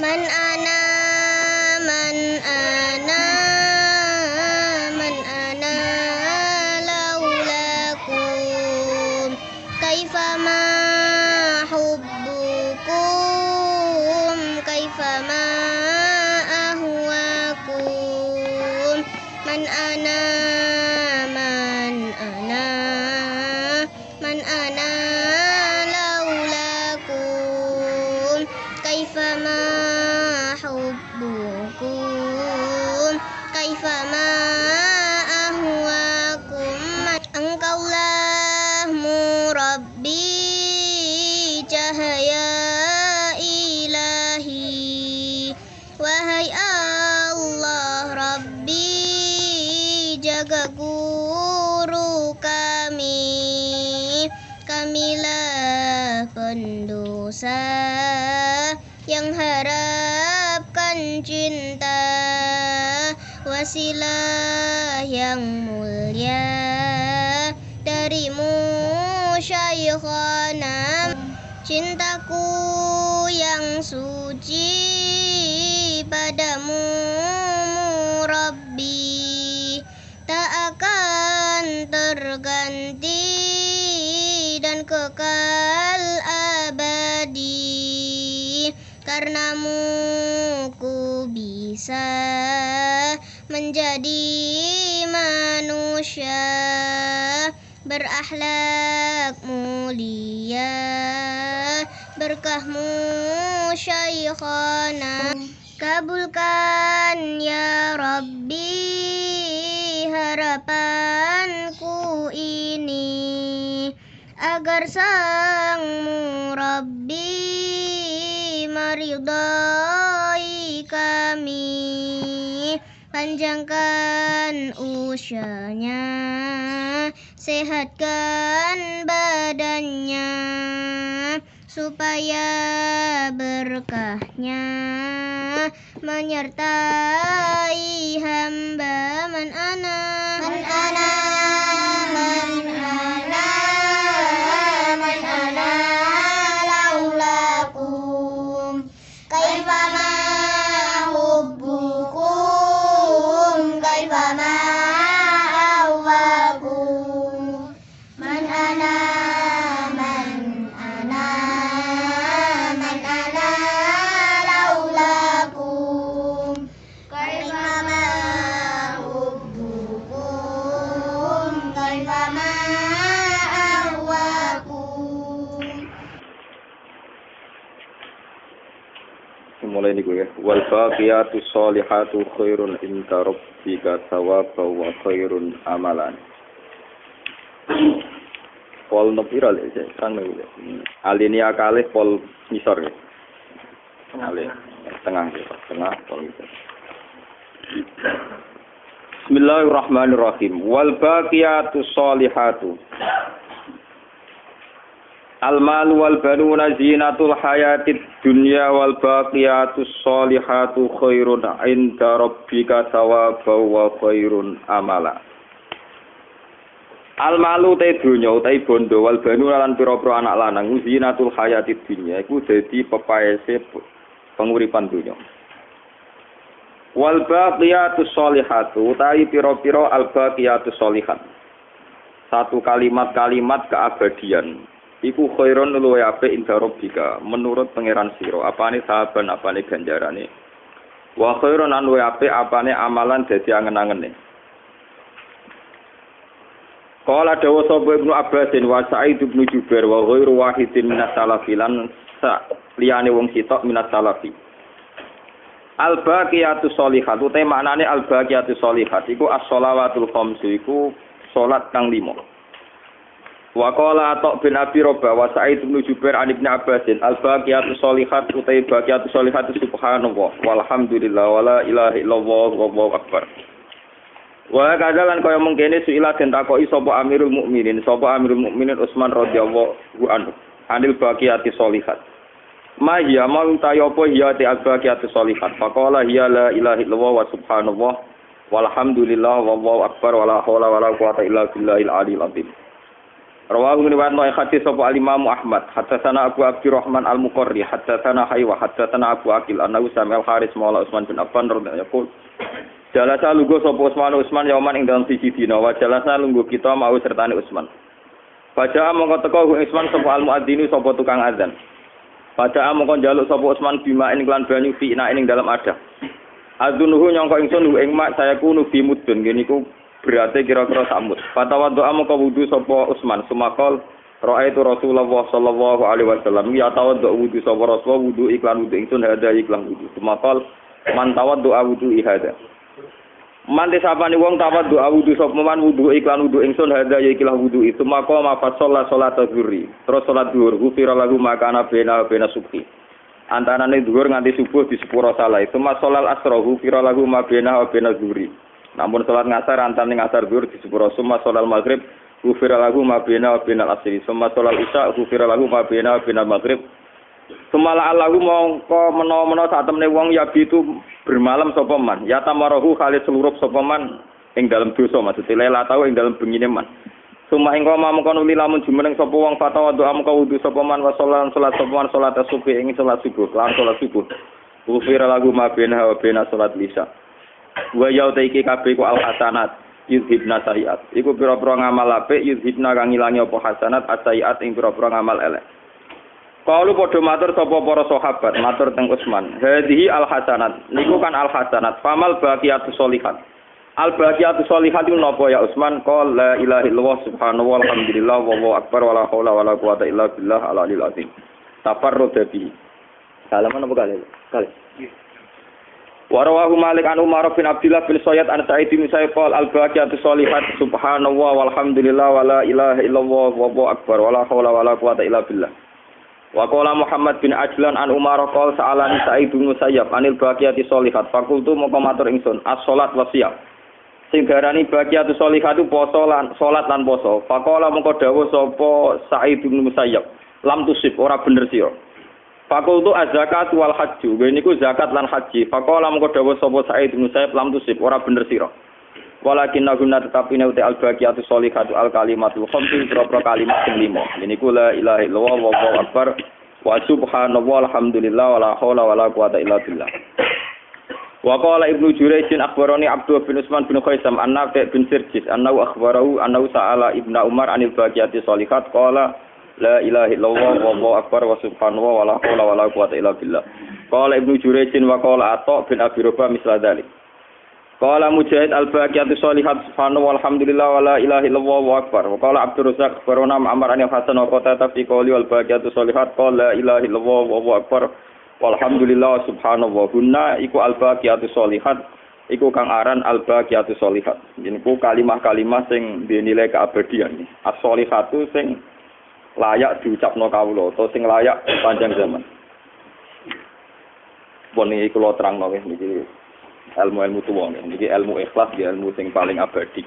Man ana laulakum kaifama hubbukum kaifama ahwakum man ana laulakum kaifama hubbukum kaifama ahwakum engkaulah murabbi cahaya ilahi wahai Allah Rabbi jaga guru kamilah pendosa yang harapkan cinta wasilah yang mulia darimu Syekhana cintaku yang suci padamu Rabbi tak akan terganti dan kekal abadi karenamu ku bisa menjadi manusia berakhlak mulia berkahmu Syekhana kabulkan ya Rabbi harapanku ini agar sang murabbi meridai kami panjangkan usianya sehatkan badannya supaya berkahnya menyertai hamba man ana laulakum kaifama hubbukum kaifama ahwakum man ana laulakum kaifama hubbukum kaifama ahwakum. Mulai niku ya. Wal baqiyatu sholihatu khairun inda rabbika thawaban wa khairun amalan. Pol nopiral ya, kan niku. Alinea kalih pol ngisor ya. Tengah pol ngisor. Bismillahirrahmanirrahim. Wal baqiyatu sholihatu Al-mal wal banuna zinatul hayatid dunya wal baqiyatus sholihatu khairun 'inda rabbika thawaban wa khairun amala. Al-malu te dunya utahe bondo wal banuna lan pira-pira anak lanang zinatul hayatid dunya iku dadi pepaese penguripan dunya. Wal baqiyatus sholihatu utahe pira-pira al baqiyatus sholihat. Satu kalimat-kalimat keabadian. Iku khairun luwe apik inda rabbika menurut pangeran sira apane sahaban apane ganjarane wa khairun an luwe apik apane amalan dadi angen-angene qala dawa sapa Ibnu Abbas wa Sa'id bin Jubair wa ghairu wahidin minas salafilan liyane wong sitok minas salafi al baqiyatu sholihat te maknane al baqiyatu sholihat iku as-shalawatul khamsu iku salat kang 5. Wa qala Atta' bin Abi Rabah wa Sa'id bin Jubair an Ibnu Abbas al-baqiyatu sholihat utai baqiyatu sholihat subhanallah walhamdulillah wala ilaha illallah wallahu akbar. Wa kadalan kaya mengkene suila den takoki sapa Amirul Mukminin Utsman radhiyallahu anhu anil baqiyati sholihat. Ma hiya mau tayo apa hiya te al-baqiyatu sholihat. Faqala hiya la ilaha illallah wa subhanallah walhamdulillah wallahu akbar wala haula wala quwata illa billahil aliyil azim. Rawahu riwayat no hadis sapa al-Imam Ahmad, haddatsana Abu Abdurrahman al-Muqarri, haddatsana Haywa, haddatsana Abu Aqil, annahu sami'a al-Haris maula Utsman bin Affan radhiyallahu anhu. Jalasa lungguh sapa Utsman yauman ing dalem siji dina, wa jalasa lungguh kita mau sertane Utsman. Baca mongko teko Utsman sapa al-muadzinu sapa tukang azan. Baca mongko njaluk sapa Utsman bima ing lan banyu fi ing dalem adah. Azunuhu nyangka ingsun ing mak saya kunu bi mudun ngene iku berarti kira-kira samut. Fatawa doa maka wudu sapa Utsman sumakol ra'aitu Rasulullah sallallahu alaihi wasallam ya tawaddu wudu sapa Rasul wudu iklan wudu ingsun hada iklan wudu. Sumakol man tawaddu wudu ihada. Man disapane wong tawaddu wudu sapa man wudu iklan wudu ingsun hada ya iklan wudu itu maka mafat salat zuhri. Terus salat zuhur gufira lahu makana bena subhi. Antarane zuhur nganti subuh di sepuro salah itu masolal asra gufira lahu ma bena zuhri. Namun salat ngasar antane ngasar zuhur di sepuro summa salal maghrib ghufira lahu ma baina al-asri summa salal isya ghufira lahu ma baina maghrib summa la'allahu mongko menawa sak temene wong ya itu bermalam sapa man ya tamarahu kali seluruh sapa man ing dalem dosa maksud lela tau ing dalem bengine man summa ing koma mongko nuli lamun jumeneng sapa wong fatawa doa mongko wudu sapa man wa salat sapa man salat subuh ing salat subuh lan salat subuh ghufira lahu ma baina salat isya wa yauta iki kabeh ku al hasanat yuzhibna sayiat iku pira-pira ngamal apik yuzhibna kang ngilangi apa hasanat asayiat ing pira-pira ngamal elek. Kalu padha matur sapa para sahabat matur teng Utsman hadhihi al hasanat niku kan al hasanat famal baqiyatus sholihat al baqiyatus sholihat iku napa ya Utsman qol la ilaha illallah subhanallah walhamdulillah wallahu akbar wala haula wala quwata illa billah al aliyil azim tafarrud bi salaman apa kali Warawahu Malik an Umar bin Abdullah bin Sayyid an Sa'id bin Sa'id qol al-baqiyatu sholihat subhanallah walhamdulillah wala ilaha illallah wallahu akbar wala haula wala quwata illa billah. Wa qala Muhammad bin Ajlan an Umar qol sa'alani Sa'id bin Sayyid anil baqiyati sholihat faqultu moko matur ingsun as-shalat wa siyam. Sing darani baqiyatu sholihat itu poso lan salat lan poso. Faqala moko dawuh sapa Sa'id bin Musayyab lam tusib ora bener sira. Fakultu az-zakat wal hajju, niku zakat lan haji. Faqala mengko dawuh sapa Sa'id bin Musayyib lam tusib ora bener sira. Walakin naguna tetapi nek al-baqiyatu sholihatu al-kalimatul khamsi propro kalimat sing 5. Niku la ilaha illallah wallahu akbar wa subhanallah alhamdulillah wala haula wala quwata illa billah. Wa qala Ibnu Jurayj akhbarani Abdullah bin Utsman bin Khaisam an-Nafi' bin Sirjis annahu akhbarahu annahu sa'ala Ibnu Umar anil baqiyati sholihat qala la ilaha illallah wallahu akbar wa subhanallah wala haula wala quwata illa billah. Qala Ibnu Jurayj wa qala Atha bin Abi Rabah misla dzalik. Qala Mujahid al-baqiyatu sholihat subhanallah walhamdulillah wala ilaha illallah wallahu akbar. Wa qala Abdur Razzaq barona Amr an Hasan wa qata fi qawli wal baqiyatu sholihat qala la ilaha illallah wallahu akbar walhamdulillah subhanallah. Hunna iku al-baqiyatu sholihat iku kang aran al-baqiyatu sholihat. Niku kalimah-kalimah sing dinilai keabadian. As-sholihatu sing layak diucapno kawula utawa sing layak panjang zaman. Pun iki kula terangno niki ilmu-ilmu tuwa niki ilmu ikhlas ya ilmu sing paling abadi.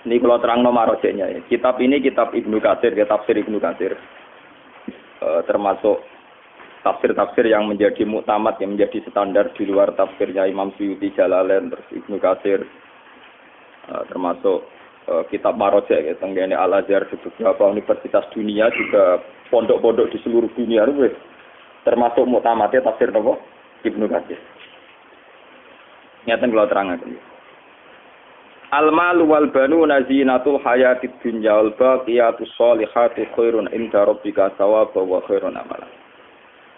Niki kula terangno marojeknya ya. Kitab ini kitab Ibnu Katsir, tafsir Ibnu Katsir. Termasuk tafsir-tafsir yang menjadi muktamad yang menjadi standar di luar tafsirnya Imam Suyuti, Jalalain, terus Ibnu Katsir. Termasuk kitab Marojek ya, tenggene Al-Azhar di beberapa universitas dunia juga pondok-pondok di seluruh dunia itu termasuk muktamadnya tafsir napa Ibnu Katsir. Nyata kalau terangaken. Al-malu wal banuna zinatul hayatid dunya wal baqiyatus sholihatu khairun inda rabbika thawaban wa khairun amala.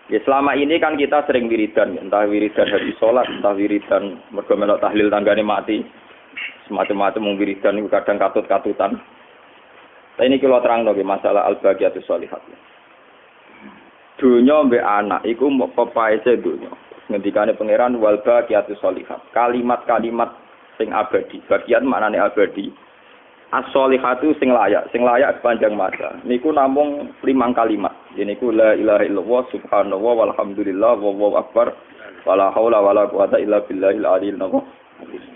Ya selama ini kan kita sering wiridan, entah wiridan habis sholat, entah wiridan mergo melok tahlil tanggane mati. Semacam-macam wiridan itu kadang katut-katutan. Tapi ini kalau terang lagi masalah al-baqiyatus sholihat. Dunya mbek anak iku pepaese dunya. Ngendikane pangeran wal baqiyatus sholihat. Kalimat-kalimat sing abadi. Bagian maknane abadi. As-sholihatu sing layak sepanjang masa. Niku namung 5 kalimat. Niku la ilaha illallah subhanallah walhamdulillah wallahu akbar wala haula wala quwata illa billahil aliyil azim.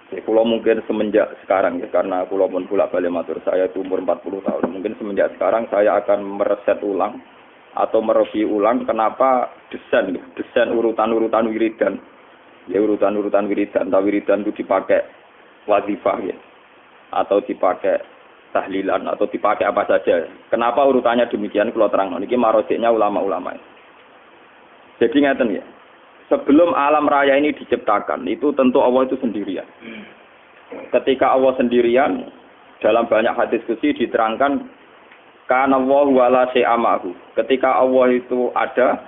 Ya, kalau mungkin semenjak sekarang ya, karena kalau pun pulak balik matur saya itu umur 40 tahun. Mungkin semenjak sekarang saya akan mereset ulang atau mereview ulang kenapa desain urutan-urutan wiridan. Ya urutan-urutan wiridan, atau wiridan itu dipakai wazifah ya. atau dipakai tahlilan atau dipakai apa saja. Kenapa urutannya demikian kalau terang niki marojeknya ulama-ulama. Jadi ngeten ya. Sebelum alam raya ini diciptakan, itu tentu Allah itu sendirian. Ketika Allah sendirian, dalam banyak hadis qudsi diterangkan kana Allahu wala syai'amahu. Ketika Allah itu ada,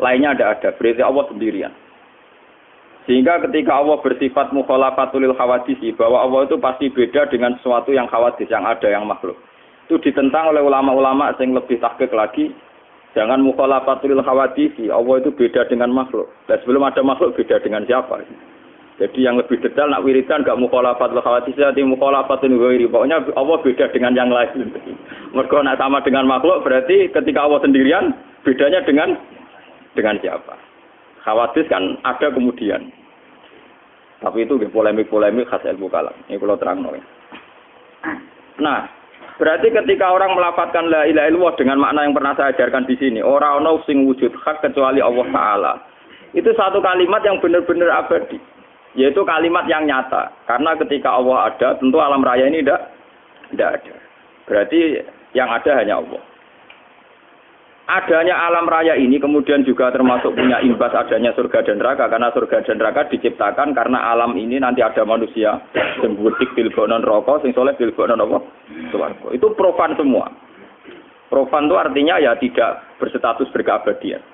lainnya ada. Berarti Allah sendirian. Sehingga ketika Allah bersifat mukhalafatul khawadisi, bahwa Allah itu pasti beda dengan sesuatu yang khawadis, yang ada, yang makhluk. Itu ditentang oleh ulama-ulama yang lebih tahqiq lagi. Jangan mukhalafatul khawadisi, Allah itu beda dengan makhluk. Dan sebelum ada makhluk, beda dengan siapa? Jadi yang lebih detail, nak wiridan gak mukhalafatul khawadisi, tapi mukhalafatul ghairi. Pokoknya Allah beda dengan yang lain. Mereka nak sama dengan makhluk, berarti ketika Allah sendirian, bedanya dengan siapa? Khawatir kan ada kemudian. Tapi itu polemik-polemik khas ilmu kalam. Ini kalau terang ya. Nah, berarti ketika orang melafadzkan la ilaha illallah dengan makna yang pernah saya ajarkan di sini, ora ana sing wujud hak kecuali Allah Taala. Itu satu kalimat yang benar-benar abadi. Yaitu kalimat yang nyata. Karena ketika Allah ada, tentu alam raya ini tidak ada. Berarti yang ada hanya Allah. Adanya alam raya ini kemudian juga termasuk punya imbas adanya surga dan neraka, karena surga dan neraka diciptakan karena alam ini nanti ada manusia sing butik dilbono neraka, sing saleh dilbono apa? Swarga. Itu profan semua. Profan itu artinya ya tidak berstatus berkeabadian.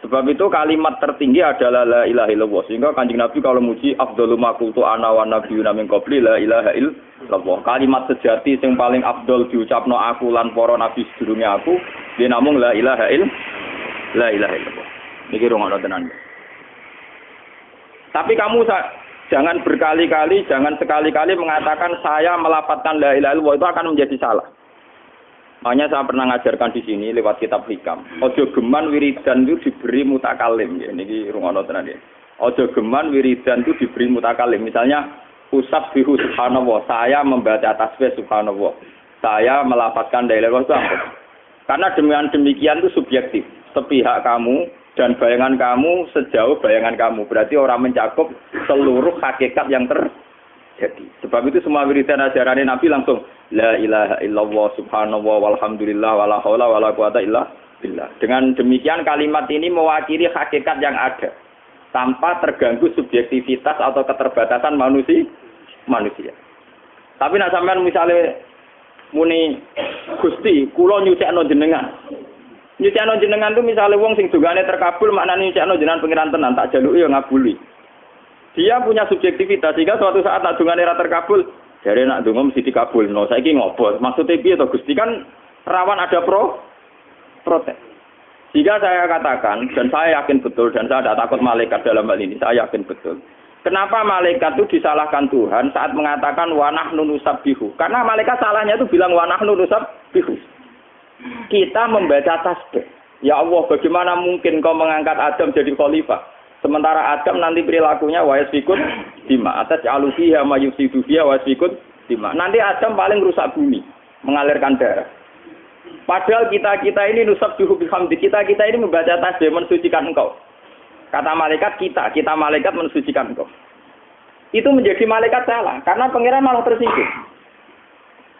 Sebab itu kalimat tertinggi adalah la ilaha illallah. Sehingga Kanjeng Nabi kalau muji afdhalu ma qultu ana wa nabiyyuna min qabli la ilaha illallah. Kalimat sejati yang paling afdol diucapno aku lan para nabi sedurunge aku, dia namung la ilaha illallah. Niki rungokno tenan. Tapi kamu jangan berkali-kali, jangan sekali-kali mengatakan saya melafadzkan la ilaha illallah, itu akan menjadi salah. Makanya saya pernah ngajarkan di sini lewat kitab hikam. Ojo geman wiridan itu diberi mutakalim. Ya, ini rungono tenan ya. Ojo geman wiridan itu diberi mutakalim. Misalnya usab bihu subhanallah. Saya membaca tasbih subhanallah. Saya melafadzkan la ilaha illallah. Karena demikian itu subjektif. Sepihak kamu dan bayangan kamu sejauh bayangan kamu. Berarti orang mencakup seluruh hakikat yang terjadi. Sebab itu semua wiridan ajaran Nabi langsung la ilaha illallah subhanallah walhamdulillah wala haula wala quwata illa billah. Dengan demikian kalimat ini mewakili hakikat yang ada tanpa terganggu subjektivitas atau keterbatasan manusia. Tapi nak sampean misalnya muni Gusti, kula nyucikno jenengan. Nyucikno jenengan itu misalnya wong sing dongane terkabul, maknane nyucikno jenengan pangeran tenan, tak jaluki ya ngabuli. Dia punya subjektivitas sehingga suatu saat nak dongane ra terkabul, jare nak donga mesti dikabulno. Saiki ngopo? Maksudnya piye to Gusti, kan rawan ada protes. Jika saya katakan dan saya yakin betul dan saya tidak takut malaikat dalam hal ini, saya yakin betul. Kenapa malaikat itu disalahkan Tuhan saat mengatakan wa nahnu nusabbihu? Karena malaikat salahnya itu bilang wa nahnu nusabbihu. Kita membaca tasbih. Ya Allah, bagaimana mungkin kau mengangkat Adam jadi khalifah? Sementara Adam nanti perilakunya wa yasfikun dima. Atas alufiha ma yusidu fiha wa yasfikun dima. Nanti Adam paling rusak bumi, mengalirkan darah. Padahal kita ini nusabbihu bihamdi. Kita ini membaca tasbih mensucikan engkau. Kata malaikat kita malaikat mensucikan engkau. Itu menjadi malaikat salah, karena pangeran malah tersinggung.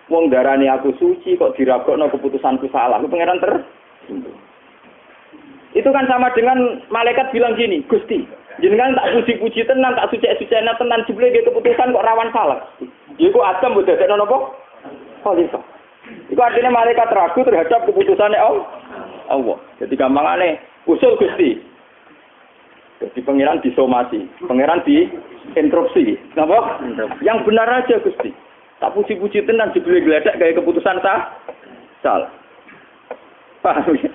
Wong darani aku suci kok diragokno keputusanku salah. Lu pangeran tersinggung. Itu kan sama dengan malaikat bilang gini, Gusti, jenengan tak puji-puji tenan, tak suci-sucina tenan, jebule keputusan kok rawan salah. Iku Adam mbok dadekno napa? Khalifah. Itu artinya malaikat ragu terhadap keputusannya Allah. Jadi gampangane usul Gusti. Jadi pangeran disomasi, pangeran diinterupsi. Napa? Yang benar aja Gusti. Tak puji-puji tenan jebule gledek gawe keputusan salah. Paham ya?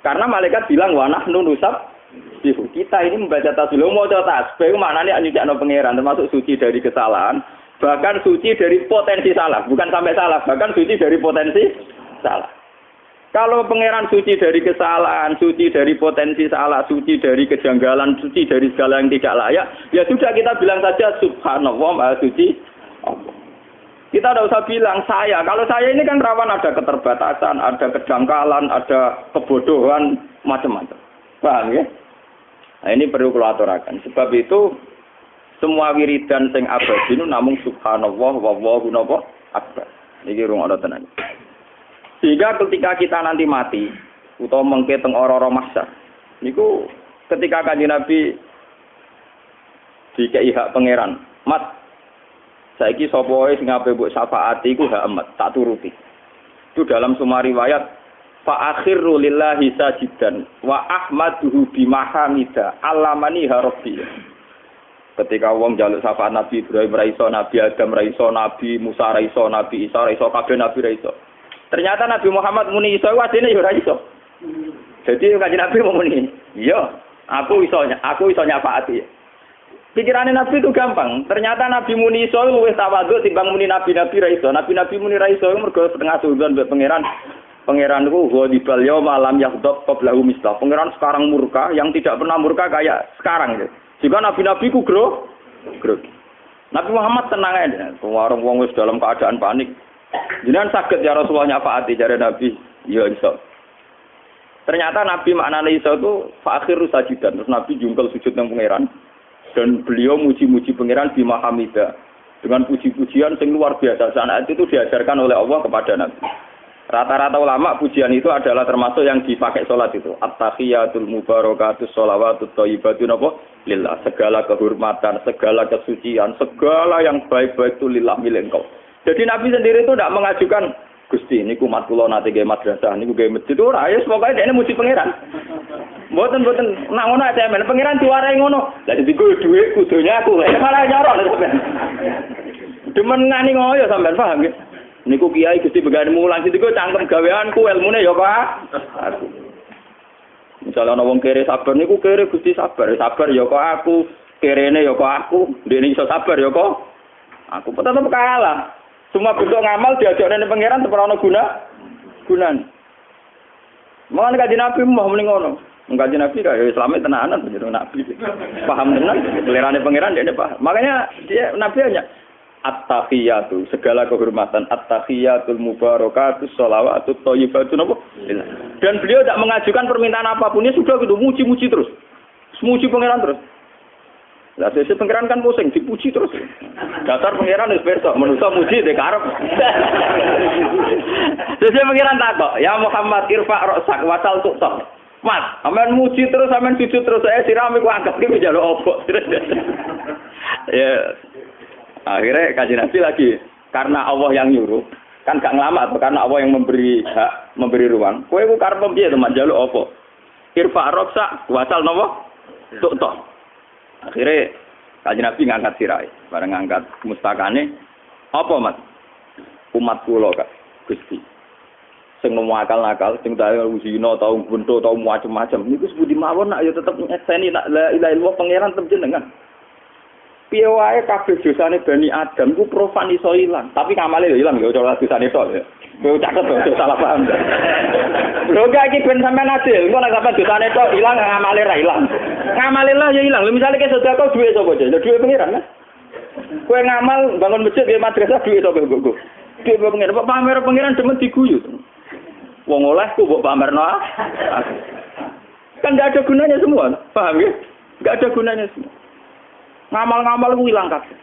Karena malaikat bilang wa nahnu nusabbihu. Kita ini membaca tasbih, maca tasbih maknane nyucikno pangeran, termasuk suci dari kesalahan, bahkan suci dari potensi salah, bukan sampai salah, bahkan suci dari potensi salah. Kalau pangeran suci dari kesalahan, suci dari potensi salah, suci dari kejanggalan, suci dari segala yang tidak layak, ya sudah kita bilang saja subhanallah maha suci Allah. Kita tidak usah bilang saya. Kalau saya ini kan rawan ada keterbatasan, ada kedangkalan, ada kebodohan, macam-macam. Paham ya? Nah ini perlu kalau aturakan. Sebab itu Semua wiridan sing abadi namung subhanallah wallahu akbar. Iki rungokno tenan. Sehingga ketika kita nanti mati utawa mengke teng ora-ora mahsyar niku ketika Kanjeng Nabi dikei hak pangeran, "Mat, saiki sapa wae sing ape mbok syafaati iku hak emat, tak turuti." Itu dalam semua riwayat fa akhiru lillahi sajidan wa ahmaduhu bimahamida alamani harabbi. Ketika wong njaluk syafaat Nabi Ibrahim ra iso, Nabi Adam ra iso, Nabi Musa ra iso, Nabi Isa ra iso, kabeh nabi ra iso. Ternyata Nabi Muhammad muni iso wadene yo ora iso. Jadi kanjeng Nabi mau muni, "Iya, aku iso nyafaati." Pikirannya Nabi itu gampang. Ternyata Nabi muni iso luwih tawadhu timbang muni nabi-nabi ra iso. Nabi-nabi muni ra iso mergo setengah sudzon mbek pangeran. Pangeran itu ghadibal yauma lam yaghdab qablahu mislah. Pangeran sekarang murka yang tidak pernah murka kayak sekarang gitu. Jika nabi-nabi ku grogi. Nabi Muhammad tenang aja. Warung wong wis dalam keadaan panik. Jenengan saged ya Rasulullah nyafaati jare Nabi, ya iso. Ternyata Nabi maknane iso itu fa akhiru sajidan. Terus Nabi jungkel sujud nang pangeran dan beliau muji-muji pangeran bi mahamida dengan puji-pujian sing luar biasa. Saat itu diajarkan oleh Allah kepada Nabi. Rata-rata ulama pujian itu adalah termasuk yang dipakai sholat itu. At-tahiyatul mubarakatus sholawatut thayyibatun lillah. Segala kehormatan, segala kesucian, segala yang baik-baik itu lillah milik engkau. Jadi Nabi sendiri itu tidak mengajukan Gusti niku mat kula nate gawe madrasah niku gawe masjid ora ya pokoke dene muji pangeran. Mboten nak ngono aja men pangeran diwarai ngono. Lah dadi dhuwit kudunya aku malah nyorok sampean. Demen ngani ngoyo sampean paham nggih. Niku kiai Gusti begane mulang sithik cangkem gaweanku ilmune ya Pak. Aku. Misalnya ana wong kere sabar niku kere Gusti sabar ya kok aku, kerene ya kok aku, dene iso sabar ya kok aku tetep kalah. Semua bentuk ngamal diajakne ning pangeran ora ana gunane. Mulane kanjeng Nabi mau muni ngono. Kanjeng Nabi kaya Islame tenanan bener Nabi. Paham tenan selerane pangeran dene paham. Makanya dia Nabi hanya at-tahiyatu segala kehormatan at-tahiyatul mubarakatus sholawatut thayyibatun dan beliau tidak mengajukan permintaan apapun ya sudah gitu muji-muji terus. Muji pangeran terus. Lah sesuk pangeran kan pusing dipuji terus. Dasar pangeran wis pirsa manusa muji dek arep. Sesuk pangeran takok, "Ya Muhammad irfa ra'sak wasal tuqtok." Mas, amen muji terus amen sujud terus saya siram iku anggap ki njaluk opo. Ya. Akhirnya Kanjeng Nabi lagi karena Allah yang nyuruh, kan gak ngelamat karena Allah yang memberi hak, memberi ruang. Kowe ku karep piye to njaluk opo? Irfa ra'sak wasal napa? Tuqtok. Akhirnya Kanjeng Nabi ngangkat sirai, bareng ngangkat mustakane. Apa Mat? Umat kula Kak, Gusti. Sing ngomong akal-akal, sing tau zina, tau buntu, tau macam-macam. Niku sebuti mawon nak ya tetep nyekseni nak la ilaha illallah pangeran tetep jenengan. Piye wae kabeh dosane Bani Adam ku profan iso ilang, tapi ngamale yo ilang yo ora dosane tok ya. Kowe caket to salah paham. Lho gak iki ben sampean adil, engko nek sampean dosane tok ilang ngamale ra ilang. Ngamale lah ya ilang. Lho misale ke sedekah duwe sapa aja? Duwe pangeran kan. Kowe ngamal bangun masjid nggih madrasah duwe sapa kok. Duwe pangeran, kok pamer pangeran demen diguyu. Wong oleh ku mbok pamerno. Kan enggak ada gunanya semua, paham ya? Enggak ada gunanya semua. Ngamal-ngamal ku ilang kabeh.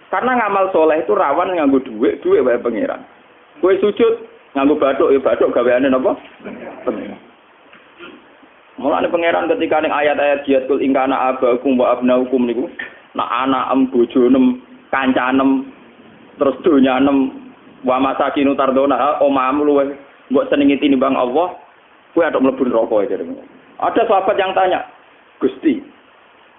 Karena ngamal soleh itu rawan nganggo duit wae pangeran. Kowe sujud nganggo bathuk ya bathuk gaweane napa? Pangeran. Mulane pangeran ketika ning ayat-ayat jihadul ingkana abakum wa abnaukum niku, nak anakem bojonem, kancanem, terus donyanem wa masakinu tardona omam luwe mbok senengi tinimbang Allah, kowe atok mlebu neraka iki. Ada sahabat yang tanya, "Gusti,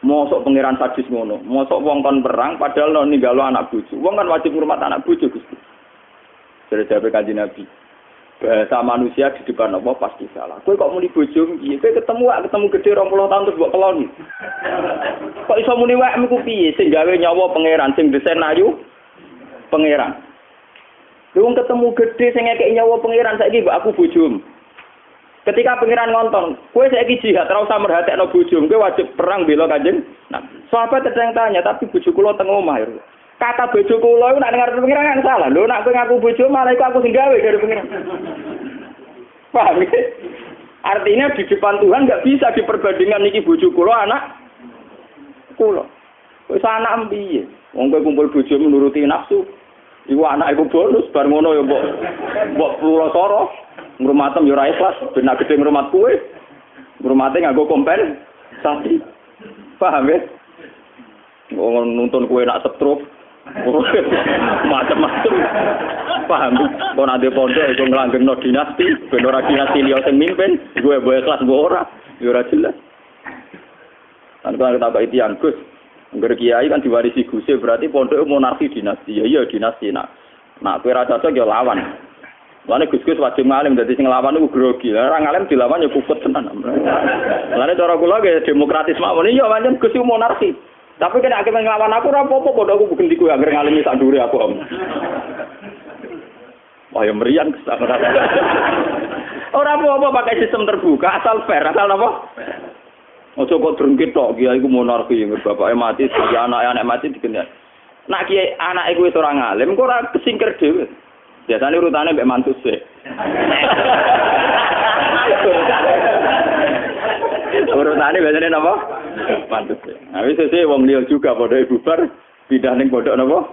mosok pangeran sadis ngono, mosok wong kon perang padahal ninggalo anak bojo. Wong kan wajib ngurmat anak bojo, Gusti." Dari jawab Kanjeng Nabi, bahasa manusia di depan Allah pasti salah. Kowe kok muni bojo piye? Kowe ketemu gede 20 tahun terus mbok keloni. Kok iso muni wae miku piye sing gawe nyawa pangeran sing desain ayu pangeran. Wong ketemu gede sing ngekeki nyawa pangeran saiki mbok aku bojomu. Ketika pangeran ngonton, kowe saiki jihad ora usah merhatekno bojomu, kowe wajib perang bela Kanjeng. Nah, sahabat ada yang tanya, tapi bojo kula teng omah. Kata bojo kula iku nek ngarep pangeran kan salah. Lho nek kowe ngaku bojo malah iku aku sing gawe dari pangeran. Paham ya? Artinya di depan Tuhan enggak bisa diperbandingkan niki bojo kula anak kula. Wis anak piye? Wong kowe kumpul bojo menuruti nafsu. Iku anak iku bonus bar ngono ya mbok pulosoro. Ngrumatem ya ora ikhlas, ben nak gedhe ngrumat kowe. Ngrumate nganggo kompensasi. Paham ya? Wong nuntun kowe nak setruk. Macam-macam. Paham? Kok nek pondok iku nglanggengno dinasti, ben ora dinasti liya sing mimpin, gue kelas mbok ora, ya ora jelas. Kan kalau kita baik tiang Gus, ngger kiai kan diwarisi Gusnya berarti pondok monarki dinasti. Ya iya dinasti nak kowe ra cocok ya lawan. Lane Gus wajib ngalim dadi sing lawan iku grogi. Ora ngalim dilawan ya kupet tenan. Lane cara kula ge demokratis mawon iya pancen Gus iku monarki. Tapi kena akeh nglawan aku ora apa-apa padha aku bukan diku anggere ngalimi sak ndure aku. Wah ya merian kesana. Ora apa-apa pakai sistem terbuka asal fair, asal apa? Ojo kok drengkit tok kiai iku monarki bapake mati, anak mati dikenal. Nak kiai anake kuwi ora ngalim kok ora kesingkir dhewe. Biasane urutane mbek mantu sih. Urutane biasane napa? Mantu sih. Nah wis sih wong liya juga padha bubar pindah ning pondok napa?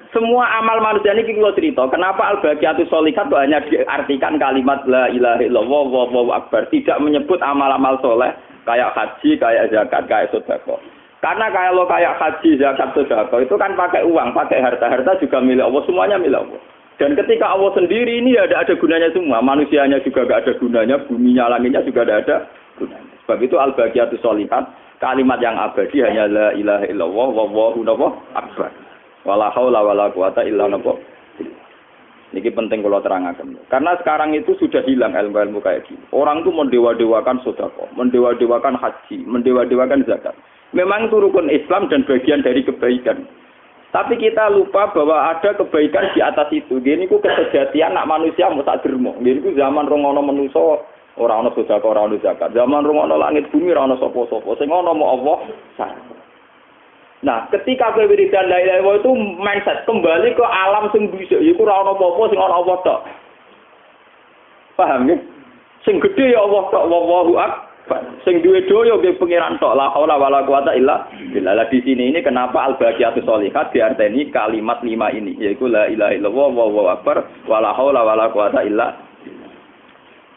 Semua amal manusia ini kita cerita. Kenapa al-baqiyatus sholihat hanya diartikan kalimat la ilaha illallah wallahu akbar, tidak menyebut amal-amal soleh kayak haji, kayak zakat, kayak sedekah. Karena kalau kayak haji, zakat, sedekah itu kan pakai uang, pakai harta juga milik Allah, semuanya milik Allah. Dan ketika Allah sendiri ini ada gunanya semua, manusianya juga gak ada gunanya, buminya, langitnya juga ada gunanya. Sebab itu al-baqiyatus sholihat, kalimat yang abadi hanya la ilaha illallah wallahu akbar. Wala haula wala quwata illa billah. Niki penting kalau terangkan. Karena sekarang itu sudah hilang ilmu-ilmu kayak gini. Orang tuh mendewa-dewakan sedekah, mendewa-dewakan haji, mendewa-dewakan zakat. Memang itu rukun Islam dan bagian dari kebaikan. Tapi kita lupa bahwa ada kebaikan di atas itu. Gini ku kesejatian nak manusia mau sak dermo. Gini ku zaman rongono manusa ora ana sedekah, ora ana zakat. Zaman rongono langit bumi ora ana sapa-sapa. Sing ana mau Allah. Nah, ketika kowe wiridan la ilaha illallah itu mindset kembali ke alam sing bisa, iku ora ana apa-apa sing ana Allah tok. Paham ya? Sing gedhe ya Allah tok, wallahu akbar. Sing duwe daya ge pangeran tok, la haula wala quwata illa billah. Di sini ini kenapa al-baqiyatus sholihat diarteni kalimat 5 ini, yaitu la ilaha illallah wallahu akbar, wala haula wala quwata illa.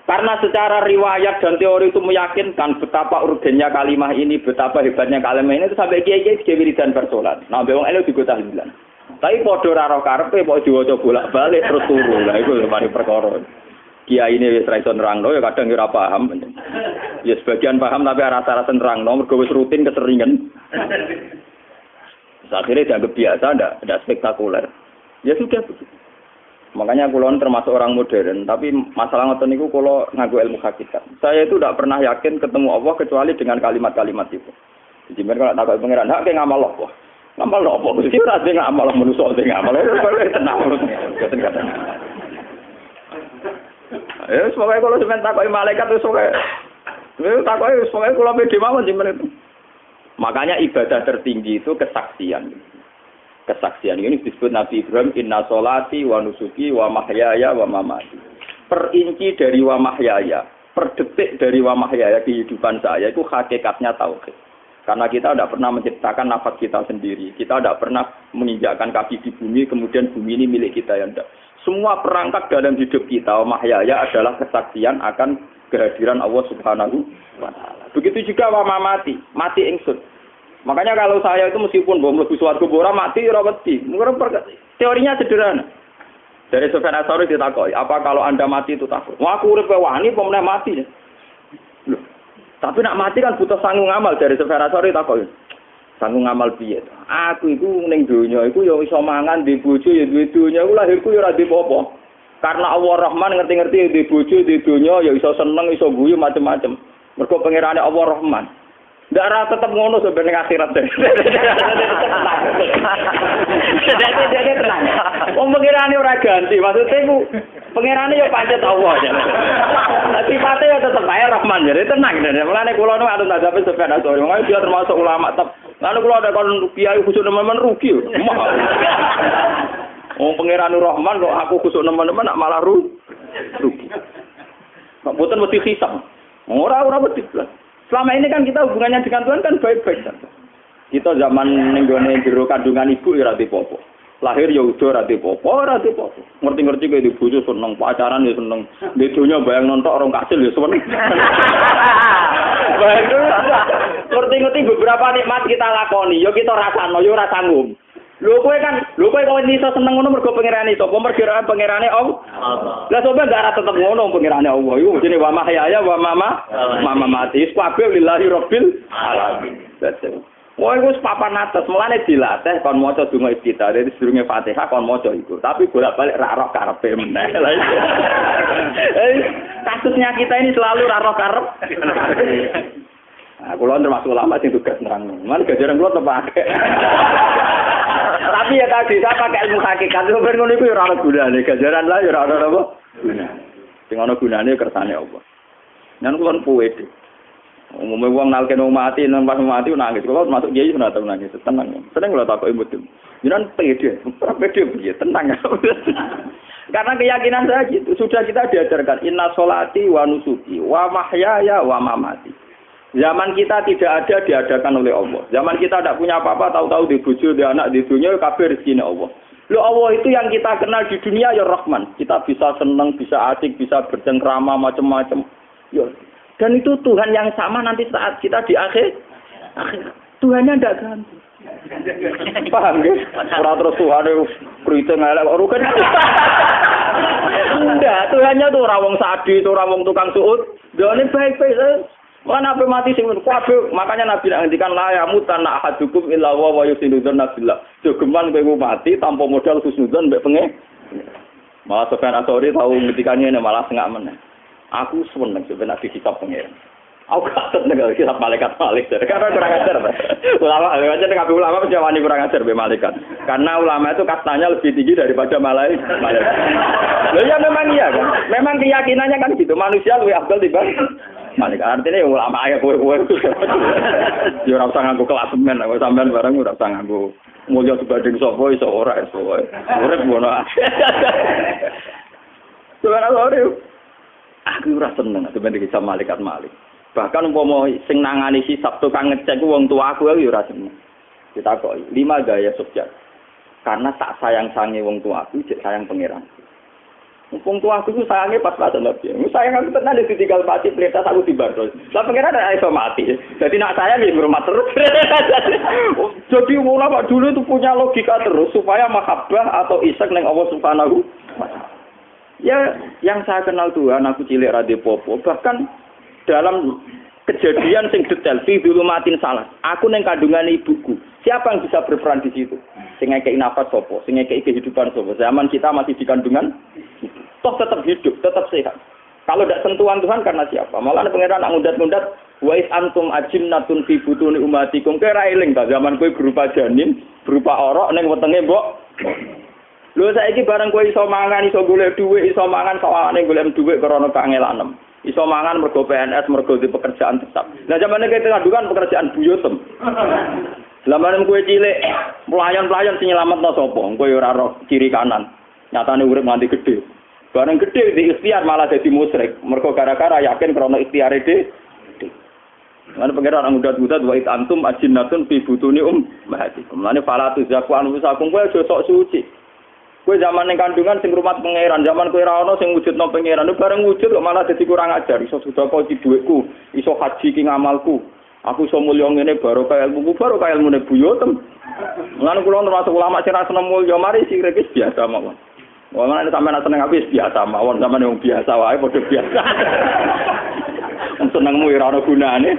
Karena secara riwayat dan teori itu meyakinkan betapa urgennya kalimat ini, betapa hebatnya kalimat ini itu sampai kiai-kiai wiridan bersolat. Nah, wong elok digo tahlilan. Tapi padha ora roh karepe kok diwaca bolak-balik terus turu. Lah iku mari perkara. Kiai ini wis ra iso nerangno ya kadang ora paham. Ya sebagian paham tapi rasa-rasa nerangno mergo wis rutin keseringan. Akhirnya dianggap biasa, enggak spektakuler. Ya sudah begitu. Makanya kulon termasuk orang modern, tapi masalah ngoten niku kula nganggo ilmu hakikat. Saya itu tidak pernah yakin ketemu Allah kecuali dengan kalimat-kalimat itu. Jadi mereka kalau takut pangeran, hak ngamal apa? Ngamal apa? Mesti ora sing ngamal manusa sing ngamal. Tenang. Kadang-kadang. Ya semoga kalau sampeyan takoki malaikat wis pokoke. Wis takoki wis pokoke kula pede mawon jenengan itu. Makanya ibadah tertinggi itu kesaksian. Kesaksian ini disebut Nabi Ibrahim inna sholati wa nusuki wa mahyaya wa mamati. Per inci dari wa mahyaya, per detik dari wa mahyaya kehidupan saya itu hakikatnya tauhid. Karena kita tidak pernah menciptakan nafas kita sendiri. Kita tidak pernah menginjakkan kaki di bumi kemudian bumi ini milik kita yang tidak. Semua perangkat dalam hidup kita wa mahyaya adalah kesaksian akan kehadiran Allah Subhanahu wa taala. Begitu juga wa mamati, mati ingsun. Makanya kalau saya itu meskipun bom lebih suatu kubura mati rawati, teorinya sederhana. Dari Sufyan Ats-Tsauri ditakoki, apa kalau Anda mati itu takut? Wah aku urip wani pemenang mati. Loh, tapi nak mati kan butuh sanggung amal. Dari Sufyan Ats-Tsauri ditakoki. Sanggung amal piye? Aku iku ning donya iku ya iso mangan di bojo ya duwe donya, aku lahirku ya ora apa. Karena Allah Rahman ngerti-ngerti di bojo di donya ya iso seneng, iso guyu macam-macam. Mergo pangerane Allah Rahman. Ndak tetep ngono sebenarnya akhirat deh. Jadi tenang. Wong pengirane ora ganti, maksudnya ku pengirane ya pancet Allah ya. Sifatnya ya tetep ae Rahman jadi tenang deh. Mulane kula nu atun azabe Sufyan Ats-Tsauri. Makanya dia termasuk ulama top. Lalu kula ada kon kiai khusus nemen rugi. Wong pengirane Rahman kok aku khusus nemen-nemen nak malah rugi. Kok boten mesti hisab. Ora wedi. Selama ini kan kita hubungannya dengan Tuhan kan baik-baik saja. Kita zaman ning gone jero kandungan ibu ya ora dipopo. Lahir ya udah ora dipopo, ora dipopo. Ngerti-ngerti kaya di bojo seneng, pacaran ya seneng. Di donya bayang nonton orang kasil ya seneng. Ngerti-ngerti beberapa nikmat kita lakoni, ya kita rasano, ya ora sanggup. Lho kowe kok iso seneng ngono mergo pangerane sapa? Mergo pangerane Allah. Lah sampe gak ora tetep ngono pangerane Allah. Iku jenenge wa mahyaya wa mamati. Kabeh lillahi rabbil alamin. Wah, itu papan atas, mulane dilatih kon maca donga iftitah, dari sedurunge Fatihah kon maca iku. Tapi bolak-balik ra roh karepe meneh. Kasusnya kita ini selalu ra roh karep. Nah, kula termasuk ulama sing tugas nerang. Mana gajaran kula tepake. Tapi ya tadi saya pakai ilmu hakikat, sampeyan ngono iku ya ora ana gunane. Gajaran lah ya ora ana apa gunane. Sing ana gunane kersane Allah. Nan kula puwede. Umumnya uang nalken mati, pas mati nangis. Kalau masuk kiai sudah tahu nangis, tenang. Seneng kalau takut ibu tuh. Jangan pede, dia tenang. Karena keyakinan saya gitu. Sudah kita diajarkan inna sholati wa nusuki wa mahyaya wa mamati. Zaman kita tidak ada diadakan oleh Allah. Zaman kita tidak punya apa-apa, tahu-tahu di bojo, di anak, di dunia, kabeh rezekine Allah. Lo Allah itu yang kita kenal di dunia ya Rahman. Kita bisa senang, bisa asik, bisa bercengkrama macam-macam. Ya. Dan itu Tuhan yang sama nanti saat kita di akhir. Tuhannya tidak ganti. Paham ya? Orang terus Tuhan itu berita ngelak orang kan. Enggak, Tuhannya itu orang wong sadis, orang wong tukang suud. Dia ini baik-baik. Mana apa mati sing kabeh. Makanya Nabi ngendikan la yamutan ahadukum illa wa yusinudzan nabillah. Jogeman kowe mati tanpa modal husnudzan mbek pengen. Malah Sofyan Atsori tahu ngendikannya malah sengak meneh. Aku seneng sebenarnya di kitab pengiran. Aku gak seneng kitab malaikat karena kurang ajar. Ulama, macam kabeh ulama penjawani kurang ajar be malaikat. Karena ulama itu kastanya lebih tinggi daripada malaikat. Loh ya memang iya kan. Memang keyakinannya kan gitu. Manusia lebih afdal dibanding malaikat. Artinya ulama aja kowe-kowe. Ya ora usah nganggo klasemen, kok sampean bareng ora usah nganggo mulya dibanding sapa iso ora iso wae. Urip ngono. Subhanallah. Aku ora seneng dibanding kisah malaikat malik. Bahkan umpama sing nangani hisab tukang ngecek wong tua aku ya ora seneng. Ditakoki, 5 gaya subjek. Karena tak sayang-sange wong tua aku, cek sayang pangeran. Wong tua aku itu sayangnya pas mati Nabi. Sayang aku tenan ditinggal mati perintah aku dibantu. Lah pangeran ada iso mati. Jadi nak sayang ya ngurmat terus. Jadi ulama dulu itu punya logika terus supaya mahabbah atau isak ning Allah Subhanahu wa taala. Ya, yang saya kenal Tuhan, aku cilik rade popo. Bahkan dalam kejadian sing detail, fi dulumatin salah. Aku neng kandungan ibuku. Siapa yang bisa berperan di situ? Sing ngekeki nafas sapa? Sing ngekeki kehidupan sapa? Zaman kita masih di kandungan, toh tetap hidup, tetap sehat. Kalau tidak sentuhan Tuhan karena siapa? Malah pengiran ngundat-ngundat, wa is antum ajimnatun fi butuni ummatikum. Kira eling ta zaman kowe berupa janin, berupa orok neng wetenge mbok. Lho saiki bareng kowe iso mangan, iso golek dhuwit, iso mangan sawane golek dhuwit krana kangelanem. Iso mangan mergo PNS, mergo di pekerjaan tetap. Lah zamane kowe kandungan pekerjaan buyutem. Zaman kowe cilik, pelayan-pelayan sing nyelametno sapa? Kowe ora ro kiri kanan. Nyatane urip nganti gedhe. Bareng gedhe di ikhtiar malah dadi musyrik. Mergo gara-gara yakin krana ikhtiare dhewe. Mana pengiran anggota-anggota wa it antum ajinnatun fi butuni ummahatikum. Mane fala tuzaku anfusakum kowe aja sok suci. Kowe zaman ning kandungan sing rumat pangeran, zaman kowe ra ono sing wujudno pangeran, bareng wujud kok malah dadi kurang ajar. Iso sedekah iki dhuwitku, iso haji iki ngamalku. Aku iso mulya ngene barokah ilmuku, barokah ilmune buyutem. Lan kula termasuk ulama sing ra seneng mulya, mari sirik biasa mawon. Wong ana sampeyan seneng apik biasa mawon, sampeyan wong biasa wae padha biasa. Senengmu ora ono gunane.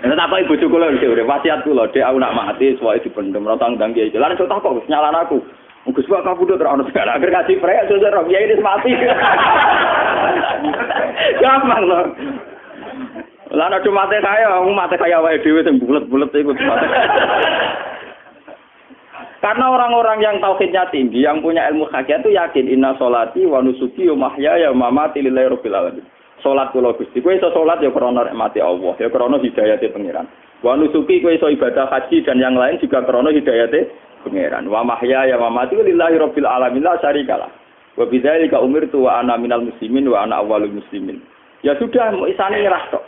Nek tak kok bojoku lho urip wasiat kula, Dek aku nak mati suwae dipendem ra tangdang kiai. Lan iso tak kok nyalan aku. Gus Pak kabudut ora ono segala akhir kasih prek sesuk ro kiai wis mati. Gampang lho. Lah nek mate kaya wae dhewe sing bulet-bulet iku. Karena orang-orang yang tauhidnya tinggi, yang punya ilmu hakikat itu yakin inna sholati wa nusuki wa mahyaya wa mamati lillahi rabbil alamin. Salat kula Gusti, kowe iso salat ya krana rahmate Allah, ya krana hidayate pangeran. Wa nusuki kowe iso ibadah haji dan yang lain juga krana hidayate pangeran. Wa mahyaya wa mamati lillahi rabbil alamin la syarikalah. Wa bidzalika umirtu wa ana minal muslimin wa ana awwalul muslimin. Ya sudah isane nyerah tok.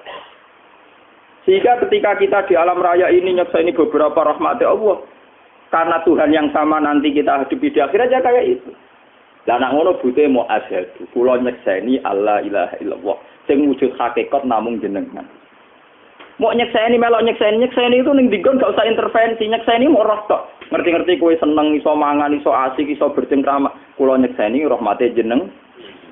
Sehingga ketika kita di alam raya ini nyekseni beberapa rahmat Allah, karena Tuhan yang sama nanti kita hadapi di akhirat aja kayak itu. Lah nak ngono bute mau asyhadu, kula nyekseni Allah ilaha illallah, sing wujud hakikat namung jenengan. Mau nyekseni melok nyekseni itu ning digon gak usah intervensi, nyekseni mau roh tok. Ngerti-ngerti kowe seneng iso mangan, iso asik, iso bercengkrama, kula nyekseni rahmate jeneng.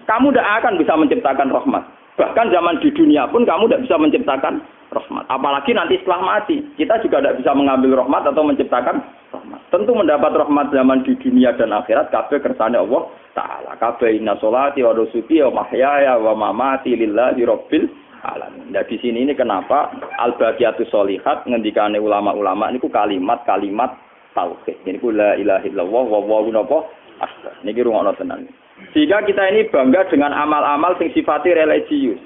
Kamu tidak akan bisa menciptakan rahmat. Bahkan zaman di dunia pun kamu tidak bisa menciptakan rahmat. Apalagi nanti setelah mati, kita juga tidak bisa mengambil rahmat atau menciptakan rahmat. Tentu mendapat rahmat zaman di dunia dan akhirat kabeh kersane Allah Ta'ala. Kabeh inna sholati wa nusuki wa mahyaya wa mamati lillahi rabbil alamin. Nah di sini ini kenapa al-baqiyatus sholihat ngendikane ulama-ulama niku kalimat-kalimat tauhid. Niku la ilaha illallah wa wallahu akbar. Niki rungokno tenan. Sehingga kita ini bangga dengan amal-amal sing sifatnya religius.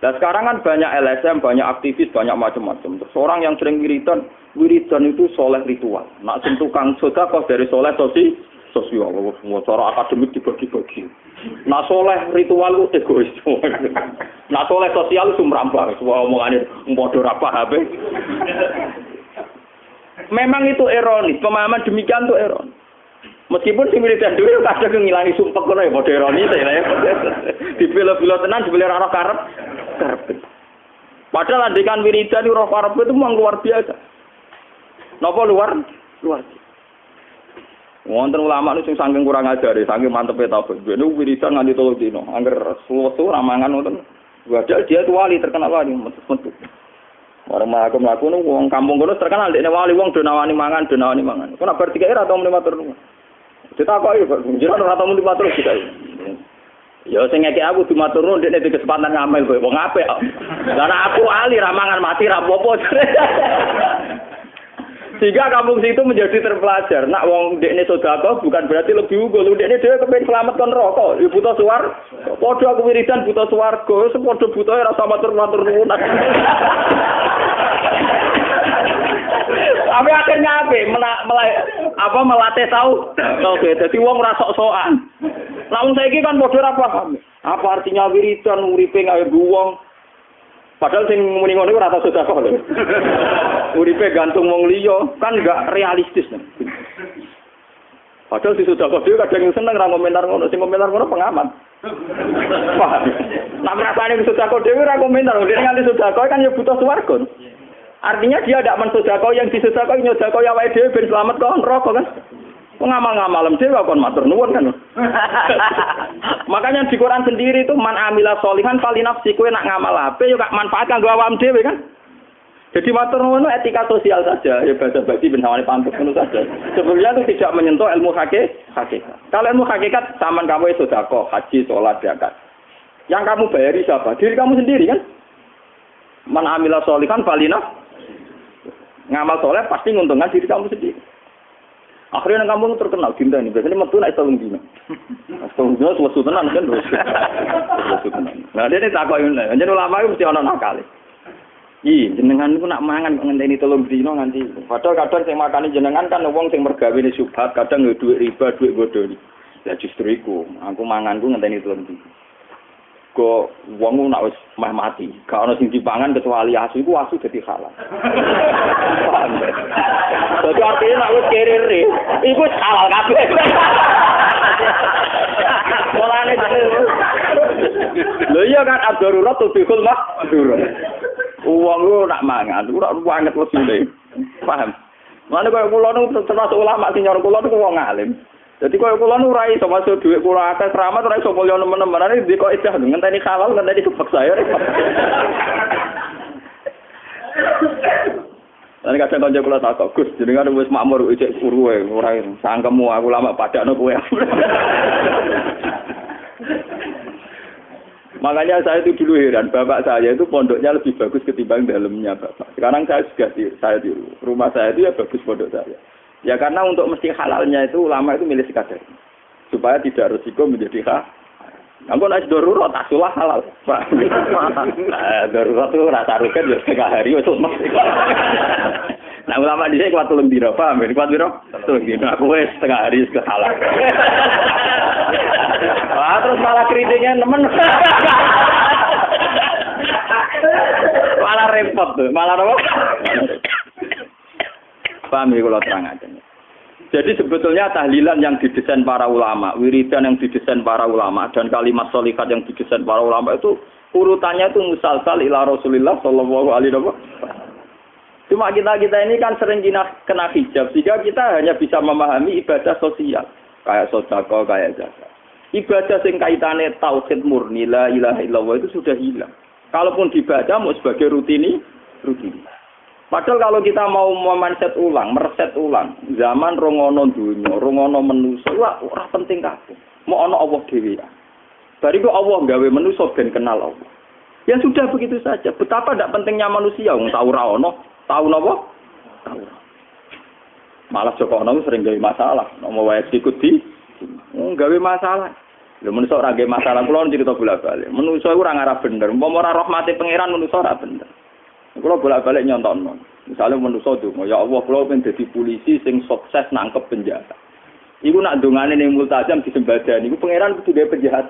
Dan sekarang kan banyak LSM, banyak aktivis, banyak macam-macam. Terus orang yang sering wiridan itu soleh ritual. Nak sing tukang sedekah dari soleh sosial, cara akademik dibagi-bagi. Nak soleh ritual itu egois. Nak soleh sosial itu merambah. Semua omongannya padha ra paham. Memang itu ironis, pemahaman demikian itu ironis. Meskipun sing wiridan dhewe kadang ngilangi sumpek ngono ya padha ironis ya. Dibela-bela tenan dibela ora karep. Padahal andekan wiridan roh karep itu memang luar biasa. Napa luar biasa. Wonten ulama nu sing saking kurang ajar, saking mantepe tauhid. Dene wiridan nganti 3 dina. Angger suwe-suwe ramangan wonten. Padahal dia tuh wali terkenal wali metu. Orang mlaku-mlaku nu wong kampung kono terkenal dekne wali wong do nawani mangan. Kok nak bar 3 era tau muni matur nuwun. Ditakoki kok jenengan ora tau muni matur kita. Ya sing ngeke aku dimatur nuwun dekne di kesempatan ngamel kowe wong apik kok. Lah aku ahli ramangan mati ra apa-apa. Sehingga kampung situ menjadi terpelajar. Nak wong dekne sedekah bukan berarti lebih unggul. Dekne dhewe kepengin selamat kon neraka. Ya buta suwarga. Padha aku wiridan buta suwarga, sepadha buta ora matur nuwun. Tapi akhirnya melatih tahu. Oke, jadi wong ora sok-sokan. Lah wong saiki kan padha ora paham. Apa artinya wiridan uripe kaya wong? Padahal sing muni ngono ora tau sedekah lho. Uripe gantung wong liya kan enggak realistis. Padahal si sedekah dhewe kadang seneng ra komentar ngono, sing komentar ngono pengamat. Paham. Nek merasane sedekah dhewe ra komentar, dhewe nganti sedekah kan ya butuh swarga. Artinya dia tidak mensedekah yang disedekah nyedekah awake dhewe ben selamat kok neraka kan. Ngamal-ngamalem dhewe kon matur nuwun kan. Makanya di Quran sendiri itu man amila sholihan falinafsi, kowe nak ngamal ape yo gak manfaat kanggo awam dhewe kan. Jadi matur nuwun etika sosial saja, ya basa-basi ben hawane pantes ngono saja. Sebenarnya itu tidak menyentuh ilmu hakikat. Kalau ilmu hakikat zaman kamu sedekah, haji, salat, zakat. Yang kamu bayari siapa? Diri kamu sendiri kan. Man amila sholihan falinafsi. Ngamal soleh pasti nguntungkan diri kamu sendiri. Akhirnya nang kampung terkenal cinta ini. Biasanya metu naik telung dino. Telung dino suwe tenan kan terus. Nah dia ini takoki ngene. Jeneng ulama itu mesti ana nakale. Jenengan niku nak mangan kok ngenteni telung dino nganti. Padahal kadang sing makani jenengan kan wong sing mergawene syubhat, kadang duit riba, duit bodoni. Ya justru iku, aku manganku ngenteni telung dino. Kok wong nak wis meh mati, gak ana sing dipangan kecuali asu iku asu dadi halal. Dadi artine nak wis kerere, iku halal kabeh. Mulane lho iya kan ad-darurat tubihul mahdurat. Wong lu nak mangan, ora banget lesine. Paham? Mulane koyo kula nu termasuk ulama sing nyor kula niku wong alim. Jadi kalau kula nu ora iso masuk dhuwit kula akeh keramat ora iso mulya nemen-nemen iki kok idah ngenteni halal ngenteni kepeksa ya. Lan kadang kanca kula takok, Gus, jenengan wis makmur ijek suruhe ora sangkemu aku lama padakno kowe. Makanya saya itu dulu heran, bapak saya itu pondoknya lebih bagus ketimbang dalamnya bapak. Sekarang saya tiru. Rumah saya itu ya bagus pondok saya. Ya karena untuk mesti halalnya itu ulama itu milih sekadar. Supaya tidak resiko menjadi halal. Aku nek darurat asulah halal. Darurat itu rasa rugen ya setengah hari wis mesti. Nah ulama dhisik kuat tulung dina, paham? Kuat piro? Tulung dina aku wis setengah hari wis halal. Terus malah kritiknya nemen. Malah repot tuh, malah apa? Paham ya kalau terang aja. Jadi sebetulnya tahlilan yang didesain para ulama, wiridan yang didesain para ulama, dan kalimat sholikat yang didesain para ulama itu urutannya itu musalsal ila Rasulillah sallallahu alaihi wasallam. Cuma kita ini kan sering kena hijab, sehingga kita hanya bisa memahami ibadah sosial, kayak sedekah, kayak zakat. Ibadah sing kaitane tauhid murni la ilaha illallah itu sudah hilang. Kalaupun dibaca mau sebagai rutin. Padahal kalau kita mau memanset ulang, mereset ulang, zaman rongono dunya, rongono manusa, ora penting kabeh. Mau ana Allah dhewe. Bariku Allah gawe manusa ben kenal Allah. Ya sudah begitu saja. Betapa tidak pentingnya manusia wong tau ora ana, tau napa? Tau. Malah Joko Ono sering gawe masalah, nomo wae ikut gawe masalah. Lho manusa ora gawe masalah, kula cerita bolak-balik. Manusa iku ora ngarah bener, umpama ora rahmate pangeran manusa ora bener. Kula bolak-balik nyontokno. Misale manusa donga, ya Allah kula pengen dadi polisi sing sukses nangkep penjahat. Iku nak dongane ning multazam disembadani, iku pangeran kudu gawe penjahat.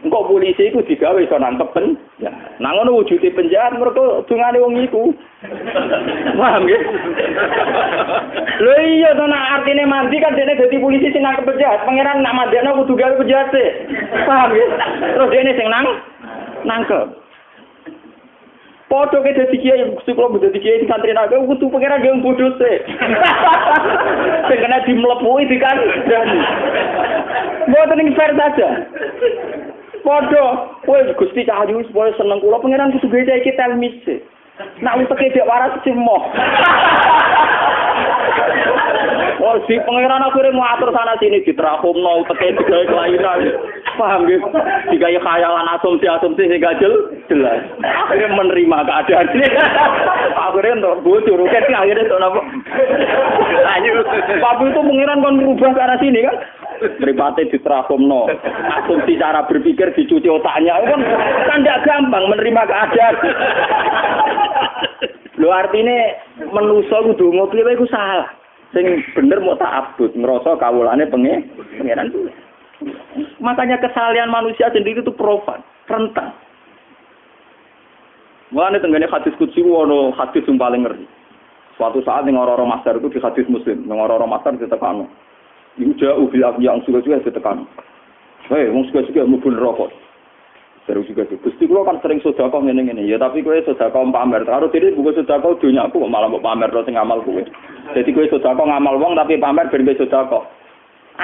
Engko polisi iku digawe iso nangkep penjahat. Nang ngono wujude penjahat mergo dongane wong iku. Paham nggih? Lho iya to nak artine mandi kan dene dadi polisi sing nangkep penjahat. Pangeran nak mandekno kudu gawe penjahat sih. Paham nggih? Terus dene sing nangkep. Podo ke dadi kiai Gusti kula dadi kiai di santri naga kudu pangeran ge bodho se. Sing kena dimlepui dikan. Mboten ning fair saja. Podo, kowe Gusti Cahyu supaya seneng kula pangeran kudu ge iki telmis se. Nak uteke dek waras simo. Oh, si pangeran akhirnya ngatur sana sini diterakumno uteke digawe kelainan. Paham nggih? Digawe khayalan asumsi-asumsi sing jelas. Akhirnya menerima keadaan ini. Akhirnya untuk bocor, akhirnya untuk apa? Ayo, Papu itu pangeran kan merubah ke arah sini kan? Mripate diterakumno. Asumsi cara berpikir dicuci otaknya. Kan tidak gampang menerima keadaan. Lho artine manusa kudu ngopi wae iku salah. Sing bener mau ta'abbud, ngerasa kawulane pangeran itu. Makanya kesalahan manusia sendiri itu profan, rentan. Mulane tenggene hadis qudsi wono hadis sing paling ngeri. Suatu saat ning ora-ora masdar itu di hadis Muslim, ning ora-ora masdar ditekano. Iku jauh bilang yang suka-suka ditekano. Hei, wong suka-suka mlebu neraka. Terus juga Gusti kula kan sering sedekah ngene-ngene. Ya tapi kowe sedekah pamer. Karo dene buku sedekah donyaku kok malah mbok pamer sing ngamal kowe. Dadi kowe sedekah ngamal wong tapi pamer ben kowe sedekah.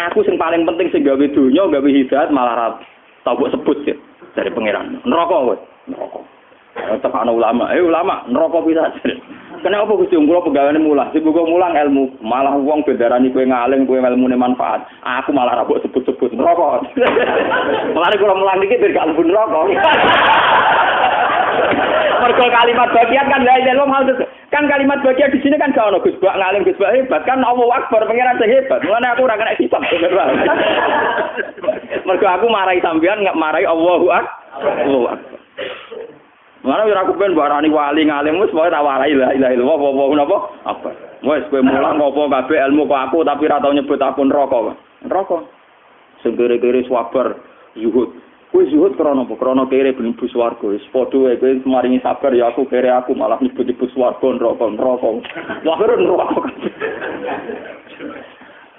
Aku sing paling penting sing gawe donya, gawe hidayat malah ra tau mbok sebut ya dari pangeran. Neraka kowe. Neraka. Tekano ulama. Ulama neraka bisa. Kenapa Gusti kula pegaweane mulah? Sing buku mulang ilmu, malah wong bendarani kowe ngalim, kowe ilmune manfaat. Aku malah ra mbok sebut-sebut neraka. Malah kula mulang iki ben gak mlebu neraka. Mergo kalimat bagian kan la ilaha illallah kan kalimat bagian di sini kan gak ono Gus Bak ngalim Gus Bak hebat kan Allahu Akbar pangeran sing hebat. Mulane aku ora kena hisab bener. Mergo aku marahi sampean nggak marahi Allahu Akbar. Mana ora kupen barani wali ngalim wis pokoke tak warai la ilaha illallah apa napa apa. Wis kowe mulang apa kabeh ilmu kok aku tapi ora tau nyebut aku neraka. Neraka. Sing kere-kere swabar zuhud. Kowe zuhud krana apa? Krana kere ben ibu swarga. Wis padha wae kowe maringi sabar ya aku kere aku malah nyebut-nyebut swarga neraka. Wah neraka.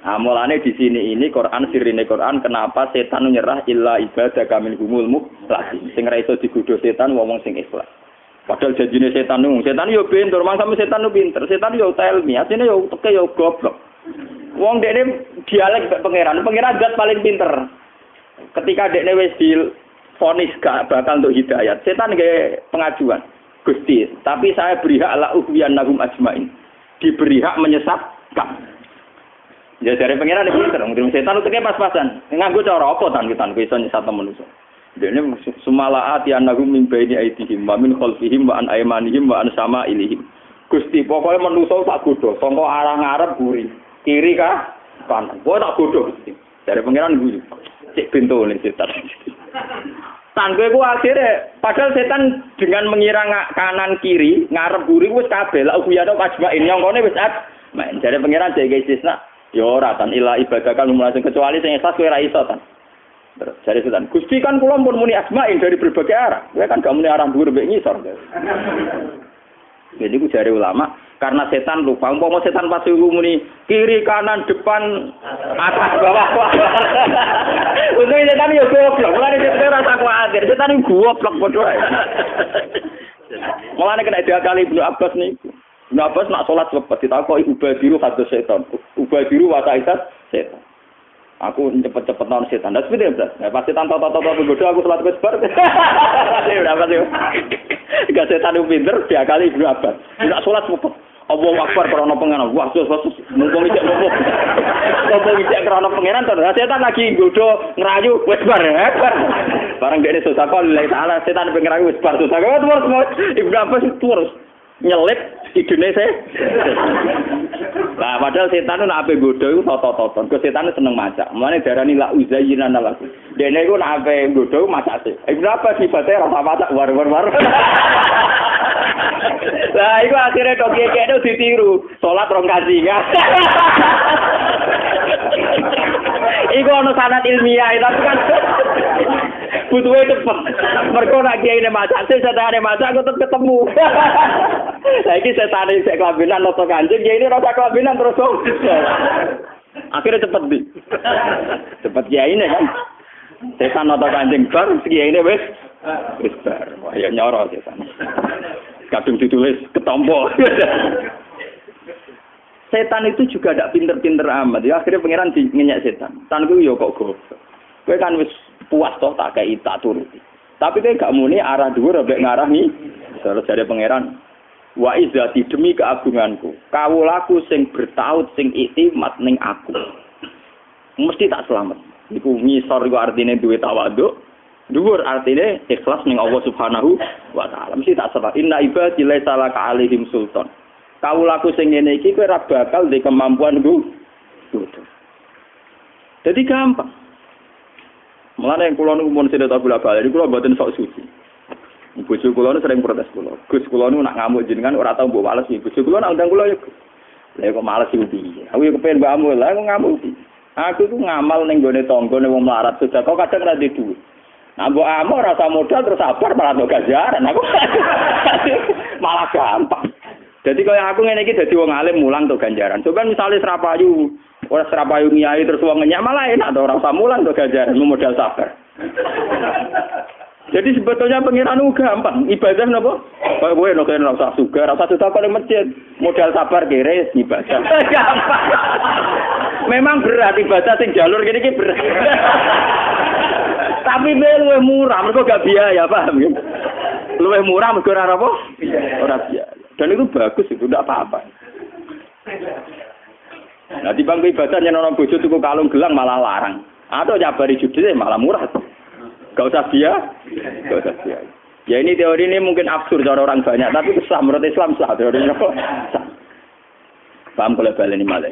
Mulane di sini ini Quran sirine Quran kenapa setan nyerah illa ibadah kamil humul mukhlasin. Sing ra iso digodho setan wong sing ikhlas. Padahal janjine setan yo pinter, mangsa setan pinter. Setan yo telmi, asine yo teke yo goblok. Wong dekne dialek pangeran zat paling pinter. Ketika dekne wis divonis gak bakal untuk hidayat, setan nggih pengajuan. Gusti, tapi saya beri hak la uhwiyan nagum ajmain. Diberi hak menyesatkan. Ya dari pengiran iki pinter, mungkin setan uteke pas-pasan. Nganggo cara apa tan iso nyesat manusa. Dene sumalaat ya nagum min baini aidihim wa min khalfihim wa an aymanihim wa an sama'ilihim. Gusti pokoke manusa tak godho, sangka arah ngarep buri, kiri kah kanan. Pokoke tak godho Gusti. Dari pengiran guyu. Cek bentone setan. Tanggo iku akhire padahal setan dengan mengira kanan kiri, ngarep buri wis kabeh la ubiyano ajmain nyongkone wis main. Dari pengiran jek istisna. Ya ora tan ila ibadah kan mulai kecuali sing ikhlas kowe ra iso tan. Terus dari setan, Gusti kan kula pun muni asma'in dari berbagai arah. Kowe kan gak muni arah dhuwur mbek ngisor. Jadi ku jare ulama, karena setan lupa. Umpama setan pas iku muni kiri kanan depan atas bawah. Untung setan yo goblok. Mulane setan ora tak kuwatir. Setan iku goblok padha ae. Mulane kena diakali Ibnu Abbas niku. Ibnu Abbas nak salat cepet ditakoki ubadiru hadus setan. Ubadiru wasaitat setan. Aku cepet-cepet nang setan. Ndak sepeda, Bro. Nah, pas setan toto-toto nggodho aku salat wis bar. Udah apa sih? Gak setan pinter diakali Ibnu Abbas. Nak salat cepet. Allahu Akbar krana pangeran. Wah, sus mumpung iki ngomong. Mumpung iki krana pangeran terus setan lagi nggodho ngrayu wis bar. Barang dekne sedekah lillahi taala setan pengen ngrayu wis bar sedekah terus Ibnu Abbas terus nyelip idune se. Lah padahal setan nek ape nggodho iku toto-toto. Kok setan seneng masak. Mulane darani la uzayyinan lakum. Dene iku nek ape nggodho masak sih. Ibnu Abbas sifate rasa masak war-war. Lah iku akhire tok kene ditiru. Salat rong kaji. Iku ono sanad ilmiah tapi kan butuhe cepet. Mergo nek kiai masak sih setane masak kok ketemu. Saiki setane sik kelabinan noto Kanjeng, ya ini rasa kelabinan terus dong. Akhirnya cepet di. Cepet kiai ini kan. Setan noto Kanjeng bar, kiai ini wis bar. Wah ya nyoro setan. Kadung ditulis ketompo. Setan itu juga tidak pinter-pinter amat. Ya akhirnya pangeran ngenyek setan. Tanku yo kok goblok. Kowe kan wis puas toh tak kei tak turuti. Tapi kowe gak muni arah dhuwur mbek ngarah ni. Terus jare pangeran, wa izzati demi keagunganku. Kawulaku sing bertaut sing iktimat ning aku. Mesti tak selamat. Iku ngisor iku artine duwe tawadhu. Dhuwur artine ikhlas ning Allah Subhanahu wa taala. Mesti tak selamat. Inna ibadi laisa laka alaihim sultan. Kawulaku sing ngene iki kowe ora bakal duwe kemampuan nggo. Jadi gampang. Mulane kula niku mun sida tak bola-bali kula mboten sok suci. Bojo kula niku sering protes kula. Gus kula niku nak ngamuk jenengan ora tau mbok wales iki. Bojo kula nak undang kula ya. Lah kok males iki piye? Aku yo kepen mbok amul, lah kok ngamuk iki. Aku ku ngamal ning gone tangga ning wong melarat sedekah kok kadang ra duwe. Nah mbok amuk rasa modal terus sabar malah mbok ganjaran. Aku malah gampang. Jadi kalau aku ngene iki dadi wong alim mulang untuk ganjaran. Coba misalnya serapayu, ora serapayu nyai terus wong ngenyak malah enak to ora usah mulang untuk ganjaran modal sabar. Jadi sebetulnya pengiran itu gampang. Ibadah napa? Kowe nek ora usah sugar, ora usah sedekah ning masjid. Modal sabar kere ibadah. Gampang. Memang berat ibadah sing jalur kene iki berat. Tapi luwih murah, mergo gak biaya, paham ya? Luwih murah mergo ora apa? Ora biaya. Dan itu bagus, itu tidak apa-apa. Nah, di bangku ibadah yang orang bojo tuku kalung gelang malah larang. Atau nyabari judulnya malah murah. Gak usah biaya. Gak usah biaya. Ya ini teori ini mungkin absurd cara orang banyak, tapi Islam, menurut Islam sah teorinya kok. Paham kalau balik ini malah.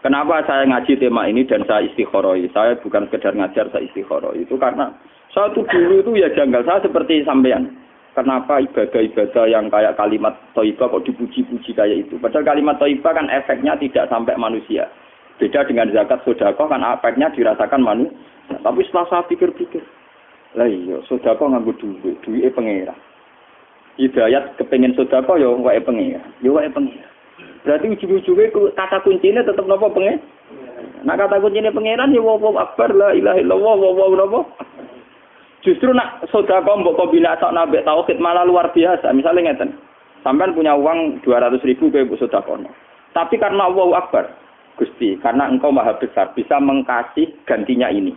Kenapa saya ngaji tema ini dan saya istikharoi? Saya bukan sekedar ngajar, saya istikharoi. Itu karena saya tuh dulu itu ya janggal. Saya seperti sampean. Kenapa ibadah-ibadah yang kayak kalimat thayyibah kok dipuji-puji kayak itu? Padahal kalimat thayyibah kan efeknya tidak sampai manusia. Beda dengan zakat sedekah kan efeknya dirasakan manusia. Tapi setelah saya pikir-pikir, lah iya sedekah nganggo duwike pangeran. Hidayat kepengin sedekah ya wae pangeran. Ya wae pangeran. Berarti ujung-ujunge kata kuncinya tetap napa pangeran? Nah kata kuncinya pangeran ya Allahu Akbar la ilaha illallah wa justru nak sedekah mbok kombinasi nambah tauhid malah luar biasa. Misalnya ngeten. Sampean punya uang 200.000 kowe mbok sedekahno. Tapi karena Allahu Akbar, Gusti, karena Engkau Maha Besar bisa mengkasih gantinya ini.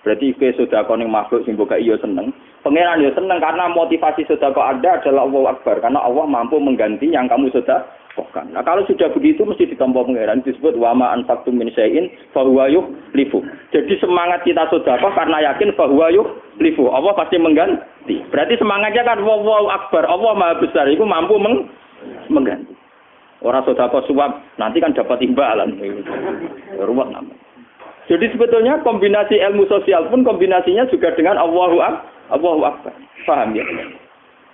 Berarti kowe sedekah ning makhluk sing mbok iya seneng. Pangeran ya seneng karena motivasi sedekah Anda adalah Allahu Akbar, karena Allah mampu mengganti yang kamu sedekahkan. Nah, kalau sudah begitu mesti ditampa pangeran disebut wa ma anfaqtum min syai'in fa huwa yukhlifu. Jadi semangat kita sedekah karena yakin fa huwa yukhlifu. Allah pasti mengganti. Berarti semangatnya kan Allahu Akbar, Allah Maha Besar itu mampu mengganti. Orang sedekah suap nanti kan dapat imbalan. Ruwet namanya. Jadi sebetulnya kombinasi ilmu sosial pun kombinasinya juga dengan Allahu Akbar. Paham ya?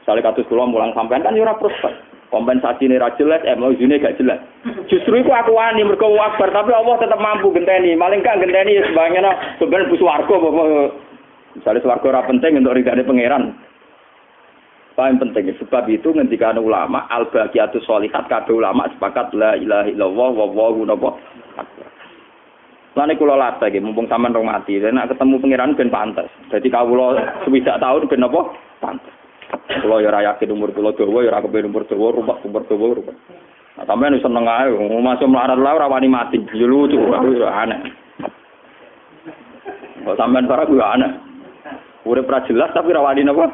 Misalnya kados kula mulang sampean kan ya ora prospek. Kompensasi ini ra jelas, emosine gak jelas. Justru iku aku wani mergo Akbar, tapi Allah tetap mampu genteni. Maling gak genteni ya sebenarnya bus warga apa Misalnya swarga ora penting untuk ridane pangeran. Paling penting sebab itu ngendikan ulama al-baqiyatus sholihat kabeh ulama sepakat la ilaha illallah wallahu akbar. Lane kula latih nggih mumpung sampean rong mati, nek ketemu pangeran ben pantes. Dadi kawula 20 tahun ben apa? Pantes. Kula ya ora yakin umur kula dawa ya ora kepen umur dawa, umur dawa. Nah, sampeyan seneng ae masuk melarat la ora wani mati. Yo lucu aneh. Kok sampean ora ku aneh. Urip ra jelas tapi ra wani napa?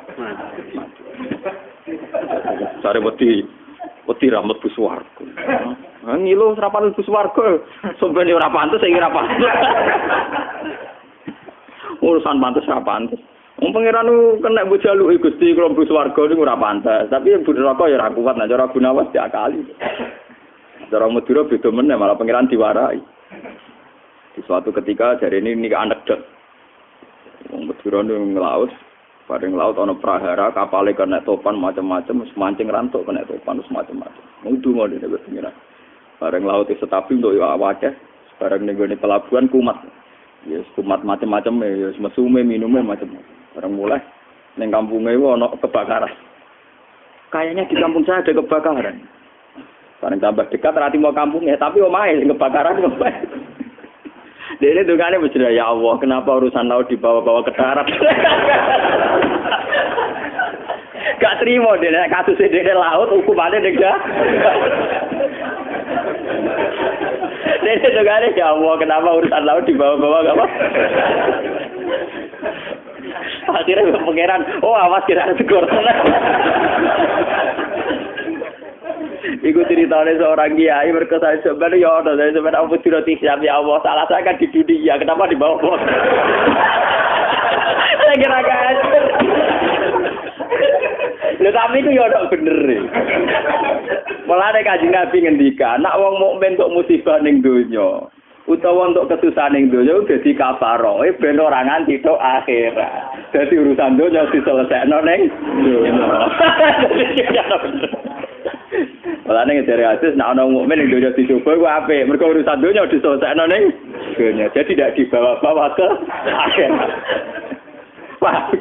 Sare wedi rahmat buswarga. Ngilo ora pantes buswarga. Sombene ora pantes saiki ora pantes. Urusan pantes ora pantes. Wong pangeran ku kena mbok jaluki Gusti kula buswarga niku ora pantes. Tapi Bu neraka ya ora kuat, nek cara Gunawas diakali. Cara Madura beda meneh malah pangeran diwarai. Di suatu ketika jare ini anekdot. Wong Madura niku nglaut bareng laut ana prahara kapale kena topan macam-macam semancing rantuk kena topan macam-macam. Mudu ngene wis pengira. Bareng laut itu tapi untuk yo awake bareng ning gone pelabuhan kumat. Ya kumat macam-macam ya mesume minume macam-macam. Bareng mulai ning kampunge ana kebakaran. Kayaknya di kampung saya ada kebakaran. Bareng tambah dekat rati mau kampungnya tapi omahe kebakaran kok. Dene dungane bercerita, ya Allah, kenapa urusan laut dibawa-bawa ke darat? Gak terima dene kasus dene laut hukumannya dega. Dene dungane, ya Allah, kenapa urusan laut dibawa-bawa apa? Akhirnya pangeran, oh awas kira tegur. Iku ceritanya seorang kiai berkesan sebenarnya ya Allah, saya sebenarnya aku tidak siap ya Allah, salah saya kan di dunia, kenapa dibawa-bawa? Saya kira kan. Lha tapi itu ya udah bener. Malah nek Kanjeng Nabi ngendika, nek wong mukmin untuk musibah ning donya, utawa untuk kesusahan ning donya dadi kafaroh, ben ora nganti tok akhirat. Dadi urusan donya diselesaikno ning donya. Malah ning dari hadis nek ana mukmin ning donya dicoba ku apik, mergo urusan donya diselesaikno ning donya. Jadi tidak dibawa-bawa ke akhirat. Wah.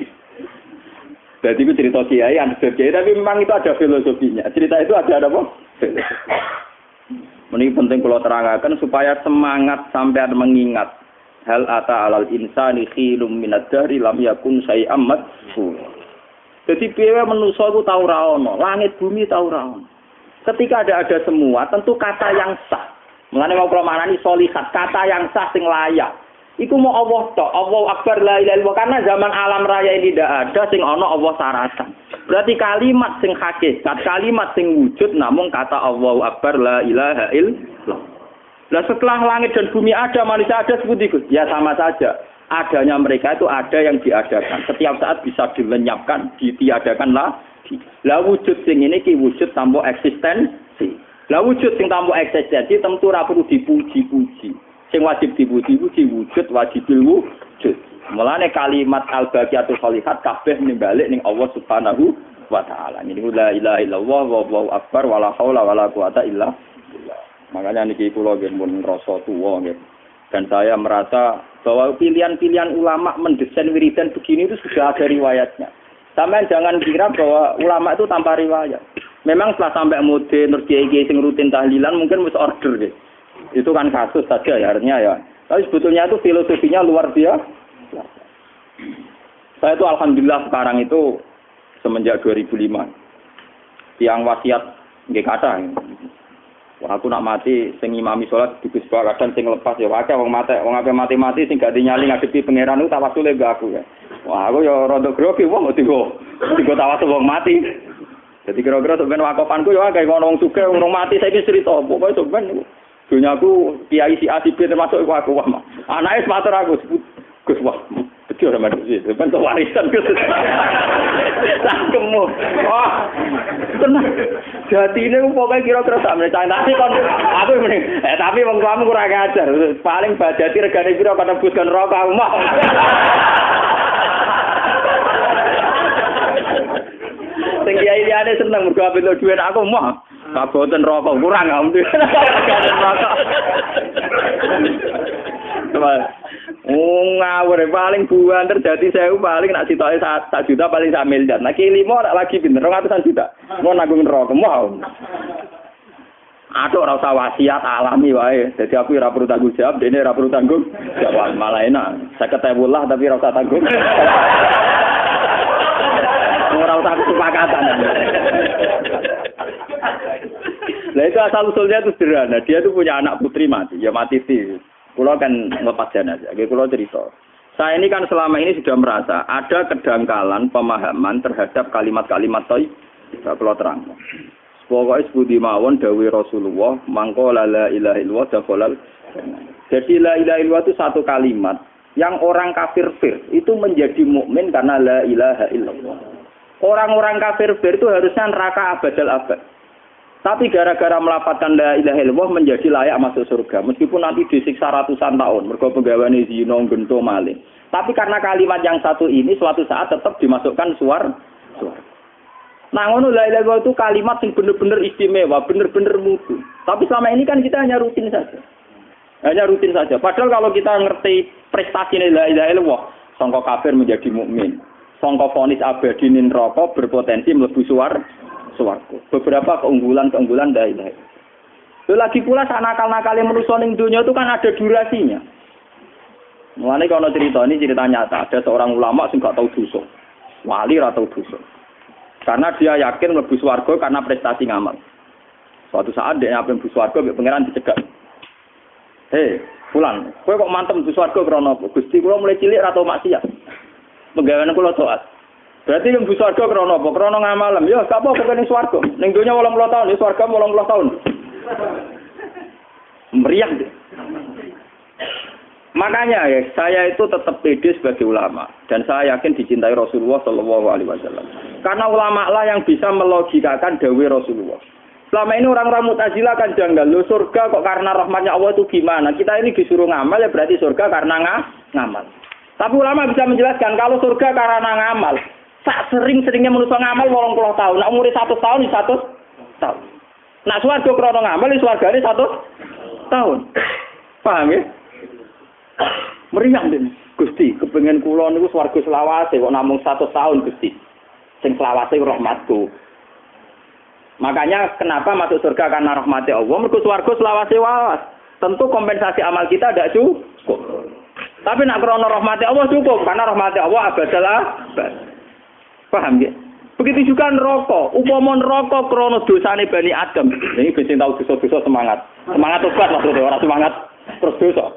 Jadi itu cerita kiai, tapi memang itu ada filosofinya. Cerita itu ada apa? Ini penting kalau terangkan supaya semangat sampai mengingat hal ata alal insani khilum minad dari lam yakun syai'am madhkur. Jadi piye manusa itu tau ra ono, langit bumi tau ra ono. Ketika ada semua, tentu kata yang sah. Mulane mau kula manani sholihat, kata yang sah sing layak. Iku mau Allah tok, Allahu Akbar la ilaha illallah, karena zaman alam raya ini tidak ada sing ana Allah saratan. Berarti kalimat sing hakikat, kalimat sing wujud namun kata Allahu Akbar la ilaha illallah. Nah setelah langit dan bumi ada, manusia ada seperti itu. Ya sama saja. Adanya mereka itu ada yang diadakan. Setiap saat bisa dilenyapkan, ditiadakan lagi. Lah wujud sing ini ki wujud tanpa eksistensi. Lah wujud sing tanpa eksistensi tentu ora perlu dipuji-puji. Sing wajib dipuji-puji wujud wajibil wujud. Mulane kalimat al-baqiyatus sholihat kabeh nimbalik ning Allah Subhanahu wa taala. Ini la ilaha illallah wallahu akbar wala haula wala quwata illa billah. Makanya niki kula nggih mun rasa tuwa nggih. Dan saya merasa bahwa pilihan-pilihan ulama mendesain wiridan begini itu sudah ada riwayatnya. Sampai jangan kira bahwa ulama itu tanpa riwayat. Memang setelah sampai mode terus kiai-kiai sing rutin tahlilan mungkin wis order nggih. Itu kan kasus saja ya artinya ya. Tapi sebetulnya itu filosofinya luar biasa. Saya itu alhamdulillah sekarang itu semenjak 2005 yang wasiat nggih kathah. Wah aku nak mati sing imami salat di Gusbah kadang sing lepas ya akeh wong ape mati-mati sing gak dinyali ngadepi pangeran itu tawasule mbak aku ya. Wah aku ya rada grogi wong tiga tawasul wong mati. Jadi kira-kira sampeyan wakofanku ya akeh wong sugih wong mati saiki cerita pokoke sampeyan dunyaku kiai si A si B termasuk aku wah. Anake matur aku Gus wah. Betul sama dia. Bentuk warisan Gus. Cangkemmu. Wah. Tenang. Jatine pokoke kira-kira sak meneh tapi kon aku mending tapi wong tuamu kurang ajar. Paling bajati regane pira kana bus kan rokok aku mah. Sing kiai liyane seneng mergo ape duwe aku mah. Kaboten rokok kurang alhamdulillah. ngawur paling buan terjadi saya paling nak sitoke 1 juta paling 1 miliar. Nah ki 5 nak lagi pinter 200 juta. Mau nanggung neraka mau. Aduh ora usah wasiat alami wae. Dadi aku ora perlu tanggung jawab, dene ora perlu tanggung jawab. Malah enak. 50.000 tapi ora usah tanggung. Ora usah kesepakatan. Lah itu asal usulnya itu sederhana. Dia tuh punya anak putri mati, ya mati sih. Kulo kan nglepas jenazah. Oke, kulo cerita. Saya ini kan selama ini sudah merasa ada kedangkalan pemahaman terhadap kalimat-kalimat thayyibah. Kulo terang. Pokoknya sebudi mawon dawuh Rasulullah, mangko la ilaha illallah dakhalal. Jadi la ilaha illallah itu satu kalimat yang orang kafir itu menjadi mukmin karena la ilaha illallah. Orang-orang kafir itu harusnya neraka abadal abad. Tapi gara-gara melafalkan la ilaha illallah menjadi layak masuk surga. Meskipun nanti disiksa ratusan tahun, mergo penggaweane zina, gento, maling. Tapi karena kalimat yang satu ini suatu saat tetap dimasukkan surga. Nah, ngono la ilaha illallah itu kalimat yang benar-benar istimewa, benar-benar mutu. Tapi selama ini kan kita hanya rutin saja. Hanya rutin saja. Padahal kalau kita ngerti prestasi la ilaha illallah, sangka kafir menjadi mukmin. Sangka vonis abadi ning neraka berpotensi mlebu swarga. Beberapa keunggulan la ilaha illallah. Lagi pula sak nakal-nakale manusa ning donya itu kan ada durasinya. Mulane kalau cerita ini cerita nyata, ada seorang ulama sing gak tahu dosa. Wali ra tahu dosa. Karena dia yakin mlebu swarga karena prestasi ngamal. Suatu saat dia ape mlebu swarga mbek pangeran dicegat. Hei, fulan, kowe kok mantem mlebu swarga krana apa? Gusti kula mulai cilik ra tau maksiat. Penggaweane kula taat. Berarti mlebu swarga krana apa? Krana ngamal. Ya, gak apa-apa kene swarga. Ning donya 80 tahun, di swarga 80 tahun. Meriah deh. Makanya ya, saya itu tetap pede sebagai ulama dan saya yakin dicintai Rasulullah Shallallahu Alaihi Wasallam. Karena ulama lah yang bisa melogikakan dawuh Rasulullah. Selama ini orang-orang Mu'tazilah kan janggal, lo surga kok karena rahmatnya Allah itu gimana? Kita ini disuruh ngamal ya berarti surga karena ngamal. Tapi ulama bisa menjelaskan kalau surga karena ngamal, sak sering-seringnya manusia ngamal 80 tahun, nak umur 100 tahun 100 tahun. Nak swarga karena ngamal, swargane 100 tahun. Paham ya? Meriang den Gusti kepengen kula niku swarga selawase kok namung 100 tahun Gusti sing selawase rahmatku. Makanya kenapa masuk surga karena rahmati Allah, mergo swarga selawase wawas. Tentu kompensasi amal kita tidak cukup. Tapi nak krana rahmati Allah cukup karena rahmati Allah abadal abad. Paham ya? Begitu juga neraka. Upama neraka krana dosane Bani Adam. Ini sing tau dosa-dosa semangat. Semangat tobat maksudnya ora semangat terus dosa.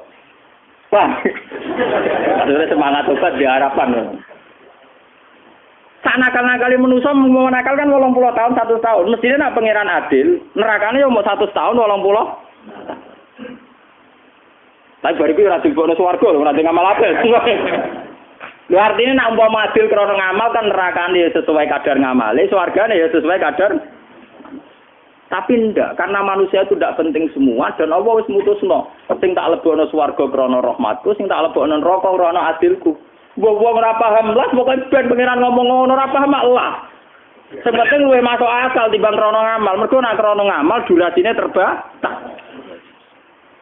Wah, ada semangat obat diharapkan. Sanakal-nakali manusia mau nakal kan 80 tahun 100 tahun. Mestinya nak pangeran adil, nerakane yo mau 100 tahun 80. Tapi bariku ora dibokno swarga lho, ora ngamal apik. Lho artine nak umpama adil krana ngamal kan nerakane sesuai kadar ngamale, swargane ya sesuai kadar. Tapi ndak, karena manusia itu tidak penting semua dan Allah wis mutusno. Sing tak lebokno swarga krana rahmatku, sing tak lebokno neraka krana adilku. Wong ora paham lah, pokoke ben pangeran ngomong ngono ora paham Allah. Sing penting luwih masuk akal timbang krana ngamal. Mergo nek krana ngamal durasine terbatas.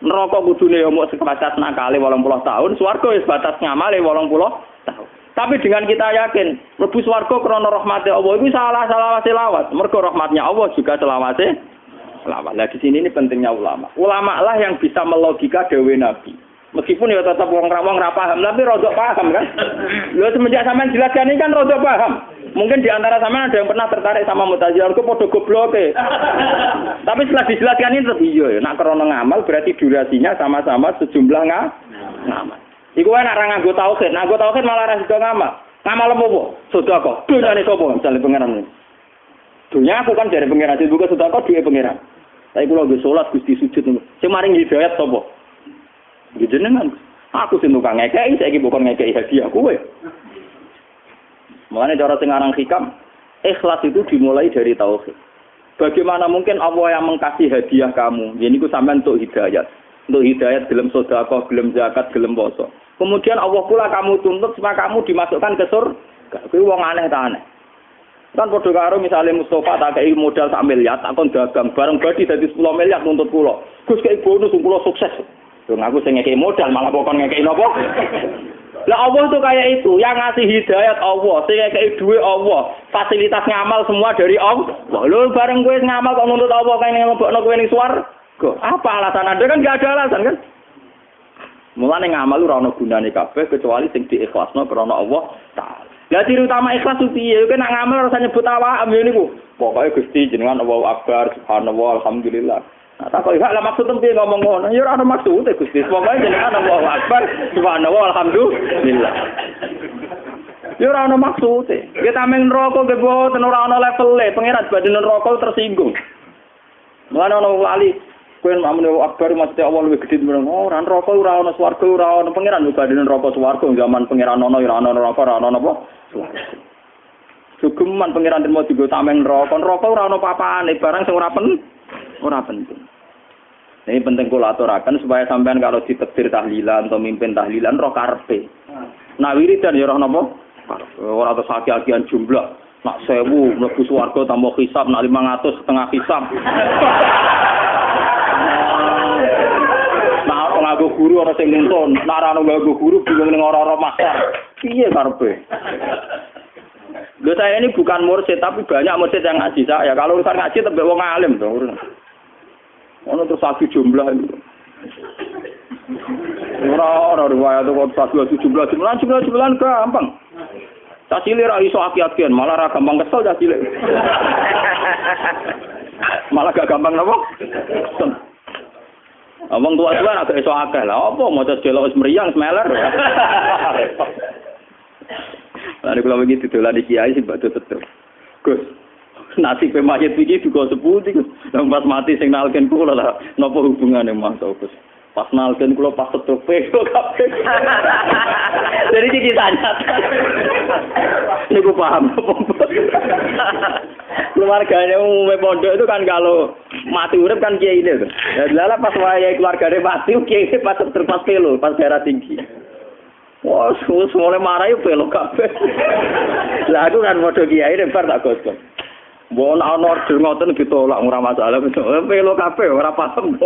Neraka kudune yo mung sebatas nakale 80 tahun, swarga wis batas ngamale 80 tahun. Tapi dengan kita yakin, mlebu swarga krana rahmate Allah itu salah selawat. Mergo rahmatnya Allah juga selawase selawat. Nah di sini ini pentingnya ulama. Ulama lah yang bisa melogika dawuh Nabi. Meskipun ya tetap wong ra paham, tapi rodok paham kan. Lho semenjak sampean jelaskan ini kan rodok paham. Mungkin di antara sampean ada yang pernah tertarik sama Mu'tazilah, kok padha gobloke. Tapi setelah dijelaskan ini terus iya, nak krana ngamal berarti durasinya sama-sama sejumlah ngamal. Iku enak ra nganggo tauhid, nganggo tauhid malah ra sida ngamal. Ngamal apa? Sedekah. Dunyane sapa misale pangeran. Dunya aku kan dari pangeran, bukan sedekah duwe pangeran. Tapi kula nggih salat Gusti sujud niku. Sing maring hidayat sapa? Nggih jenengan. Aku sing tukang ngekeki, saiki bukan ngekeki hadiah kowe. Mulane cara sing aran hikam, ikhlas itu dimulai dari tauhid. Bagaimana mungkin Allah yang mengkasih hadiah kamu? Ya niku sampean untuk hidayat. Untuk hidayat gelem sedekah, gelem zakat, gelem poso. Kemudian Allah pula kamu tuntut supaya kamu dimasukkan ke surga. Kuwi wong aneh ta aneh. Kan padha karo misale Mustafa tak kei modal 1 miliar, tak kon dagang bareng badi dadi 10 miliar nuntut kula. Gus kei bonus kula sukses. Lho aku sing ngekei modal malah pokon ngekei napa? Lah Allah tuh kayak itu, yang ngasih hidayat Allah, sing kayak duwe Allah, fasilitas ngamal semua dari Allah. Lho bareng kowe ngamal kok nuntut Allah kae nglebokno kowe ning swarga. Apa alasan Anda kan enggak ada alasan kan? Mulane ngamal ora ana gunane kabeh kecuali sing diikhlasno krana Allah Taala. Lah ciri utama ikhlas ku piye? Kowe nek ngamal ora usah nyebut awak niku. Pokoke Gusti jenengan Allahu Akbar, subhanallah, alhamdulillah. Nah, tak kok lah maksud piye ngomong ngono? Ya ora ana maksud Gusti. Pokoke jenengan Allahu Akbar, subhanallah, alhamdulillah. Ya ora ana maksud. Kita tameng neraka ge boten ora ana levele, pangeran badhe neraka tersinggung. Mulane ana wali kowe amune akbar mesti Allah luwih gedhe meneng ora neraka ora ana swarga ora ana pangeran badhe neraka swarga zaman pangeran ana ora ana neraka ora ana apa swarga. Sugeman pangeran terima digo tameng neraka ora ana papane barang sing ora penting. Ini penting kula aturaken supaya sampean kalau ditekdir tahlilan atau mimpin tahlilan roh karepe. Nah wiridan ya roh napa? Ora terus aki-akian jumlah. Nak 1000 mlebu swarga tambah hisab nak 500 setengah hisab. Nah, nganggo guru ora sing nuntun, nak ora nganggo guru bingung ning ora-ora master. Piye karepe? Lho saya ini bukan mursyid tapi banyak mursyid yang ngaji saya. Kalau urusan ngaji tebek wong alim to. Ono terus satu jumlah itu. Ora riwayat kok satu jumlah gampang. Tak cilik ra iso aki-akian, malah ra gampang kesel tak cilik. Malah gak gampang napa? Wong tua-tua agak iso akeh lah, apa maca delok wis mriyang smeler. Lah nek kula begitu dolan iki kiai sing badhe tetep. Gus, nasib mayit iki juga seputi Gus. Lah pas mati sing nalken kula lah, napa hubungane Mas Gus? Pas nalken kula pas tetep kok kabeh. Jadi iki tanya. Niku paham. Keluarganya umumnya pondok itu kan kalau mati urip kan kiai ini tuh. Lah pas wayahe keluargane mati kiai pas terpas pelo, pas darah tinggi. Wah, semua marah yo pelo kabeh. Lah aku kan modho kiai bar tak gosok. Mbok ana order ngoten ditolak ora masalah. Pelo kabeh ora paham.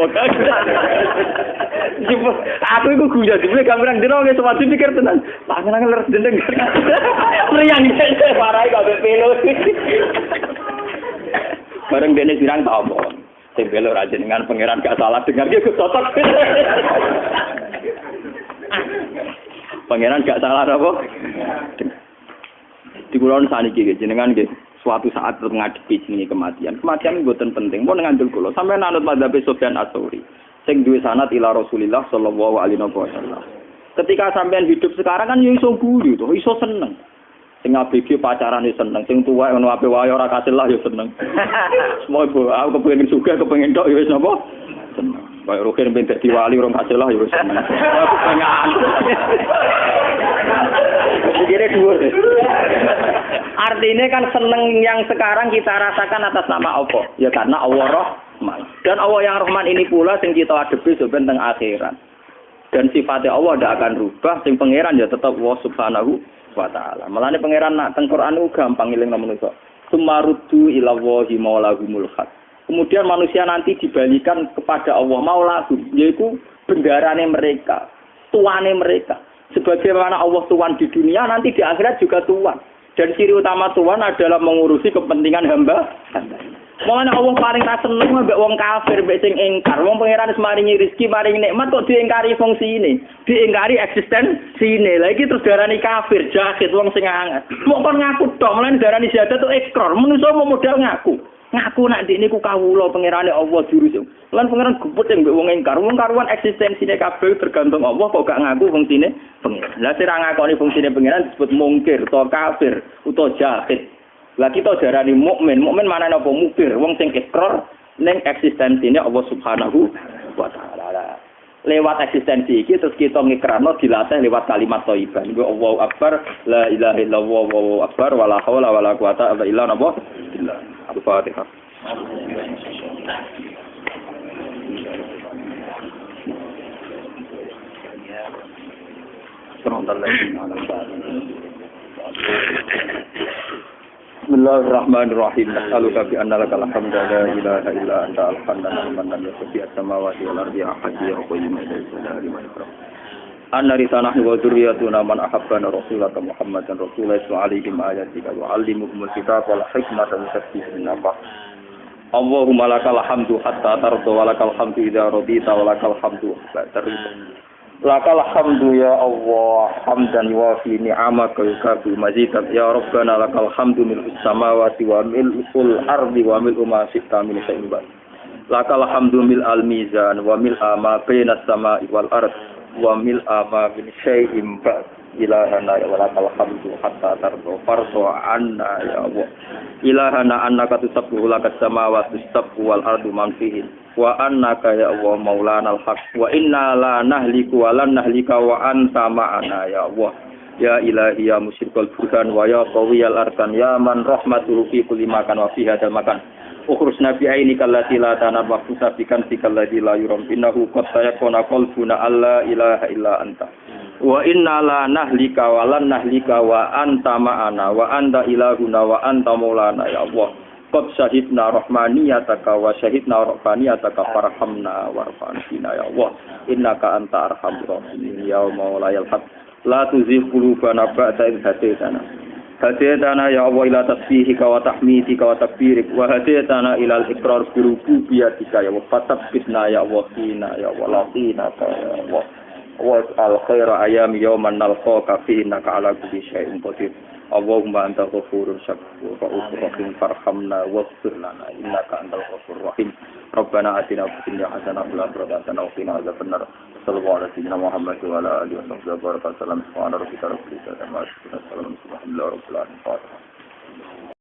Aku iku guyon dhewe gambaran dino wis wajib pikir tenan. Pangeran leres dendeng. Mriyang parai kabeh pelo. Bareng dene dirang tak apa. Sing pelo ra jenengan pangeran gak salah dengar ki cocok. Pangeran gak salah apa? Di kulon saniki jenengan nggih suatu saat tetap ngadepi jenenge kematian. Kematian mboten penting. Mun ngandel kula sampeyan anut mazhab Sufyan Ats-Tsauri. Sing duwe sanad ila Rasulillah sallallahu alaihi wasallam. Ketika sampean hidup sekarang kan yo iso guyu to, iso seneng. Sing ABG pacaran yo seneng, sing tuwa ngono ape wae ora kasil lah yo seneng. Semua ibu aku kepengin juga kepengin tok yo wis napa? Seneng. Bae roken ben dadi wali ora kasil lah yo wis seneng. Aku pengen. Jadi dhuwur. Artinya kan seneng yang sekarang kita rasakan atas nama Allah. Ya karena Allah Rahman. Dan Allah yang Rahman ini pula sing kita adepi sampai teng akhirat. Dan sifatnya Allah tidak akan rubah. Sing pangeran ya tetap Allah Subhanahu wa taala. Mulane pangeran nak teng Quran itu gampang ngelingno manusa. Sumaruddu ila wahi maulahumul haq. Kemudian manusia nanti dibalikan kepada Allah maulahum, yaitu bendarane mereka, tuane mereka. Sebagaimana Allah tuan di dunia, nanti di akhirat juga tuan. Dan ciri utama tuan adalah mengurusi kepentingan hamba. Mulane Allah paling ra seneng mbek wong kafir, mbek sing ingkar. Wong pangeran wis maringi rezeki, maringi nikmat kok diingkari fungsine, diingkari eksistensine. Lah iki terus darani kafir, jahit wong sing anget. Wong kon ngaku tok, mulane darani syahadat itu ikrar. Manusa mau modal ngaku. Ngaku nak dik niku kawula pangerane Allah jurus. Lan pangeran gubut mbek wong ingkar. Wong karuan eksistensine kabeh tergantung Allah kok gak ngaku fungsine pangeran. Lah sira ngakoni fungsine pangeran disebut mungkir utawa kafir utawa jahit. Lah kita darani mukmin. Mukmin mana napa mukir? Wong sing ikrar ning eksistensine Allah Subhanahu wa taala. Lewat eksistensi iki terus kita ngikrarno dilatih lewat kalimat thayyibah. Niku Allahu Akbar, la ilaha illallah wallahu akbar wala haula wala quwata illa billah. Al-Fatihah. Bismillahirrahmanirrahim. As'aluka bi anna lakal hamdu la ilaha illa anta al-hannan man lam yakfi as-samawati wal ardi ahad ya qayyum ya anna risanah wa dzurriyyatuna man ahabbana rasulaka Muhammadan rasulullah alaihim ayatika wa 'allimuhumul kitaba wal hikmata wa yuzakkihim Allahumma lakal hamdu hatta tarda wa lakal hamdu idza radita wa lakal hamdu ba'da ridha. Lakal hamdu ya Allah hamdan yuwafi ni'amaka yukafi mazidak ya Rabbana lakal hamdu mil'us samawati wa mil'ul ardi wa mil'u ma syi'ta min syai'in ba'd. Lakal hamdu mil'al mizan wa mil'a ma bainas sama'i wal ard wa mil'a ma min syai'in ba'd. Ilahana ya walakal hamdu hatta tardo farso anna ya Allah ilahana annaka tusabbihu lakas samawati tusabbihu wal ardu man fihin wa annaka ya Allah maulana al-haq wa inna la nahliku wa lan nahlika wa anta ma'ana ya Allah ya ilahi ya musyrikal burhan wa ya qawiyal arkan ya man rahmatuhu fi kulli makan wa fi hadzal makan ukhrus nabi aini kallati la tanabba fusabikan fi kallati la yuram innahu qad sayakuna qalbuna alla ilaha illa anta wa inna la nahlika wa lan nahlika wa anta ma'ana wa anta ilahuna wa anta maulana ya Allah qad syahidna rahmaniyataka wa syahidna rabbaniyataka farhamna warhamna ya Allah innaka anta arhamur rahimin ya maulayal haq la tuzigh qulubana ba'da idh hadaytana ya Allah ila tasbihika wa tahmidika wa takbirik wa hadaytana ila al-iqrar bi rububiyyatika ya wa fatabbitna ya Allah fina ya Allah latina ya Allah wa al-khaira ayami yawman nalqaka fihi innaka ala kulli syai'in qadir Allahumma anta ghafurur syakur ra'ufur rahim farhamna waghfir lana innaka antal ghafurur rahim Rabbana atina fid dunya hasanah wa fil akhirati hasanah wa qina adzabannar sallallahu alaihi wa sallam Muhammad wa ala alihi wa sahbihi wa barakatuh subhana rabbika rabbil izzati amma yasifun wa salamun alal mursalin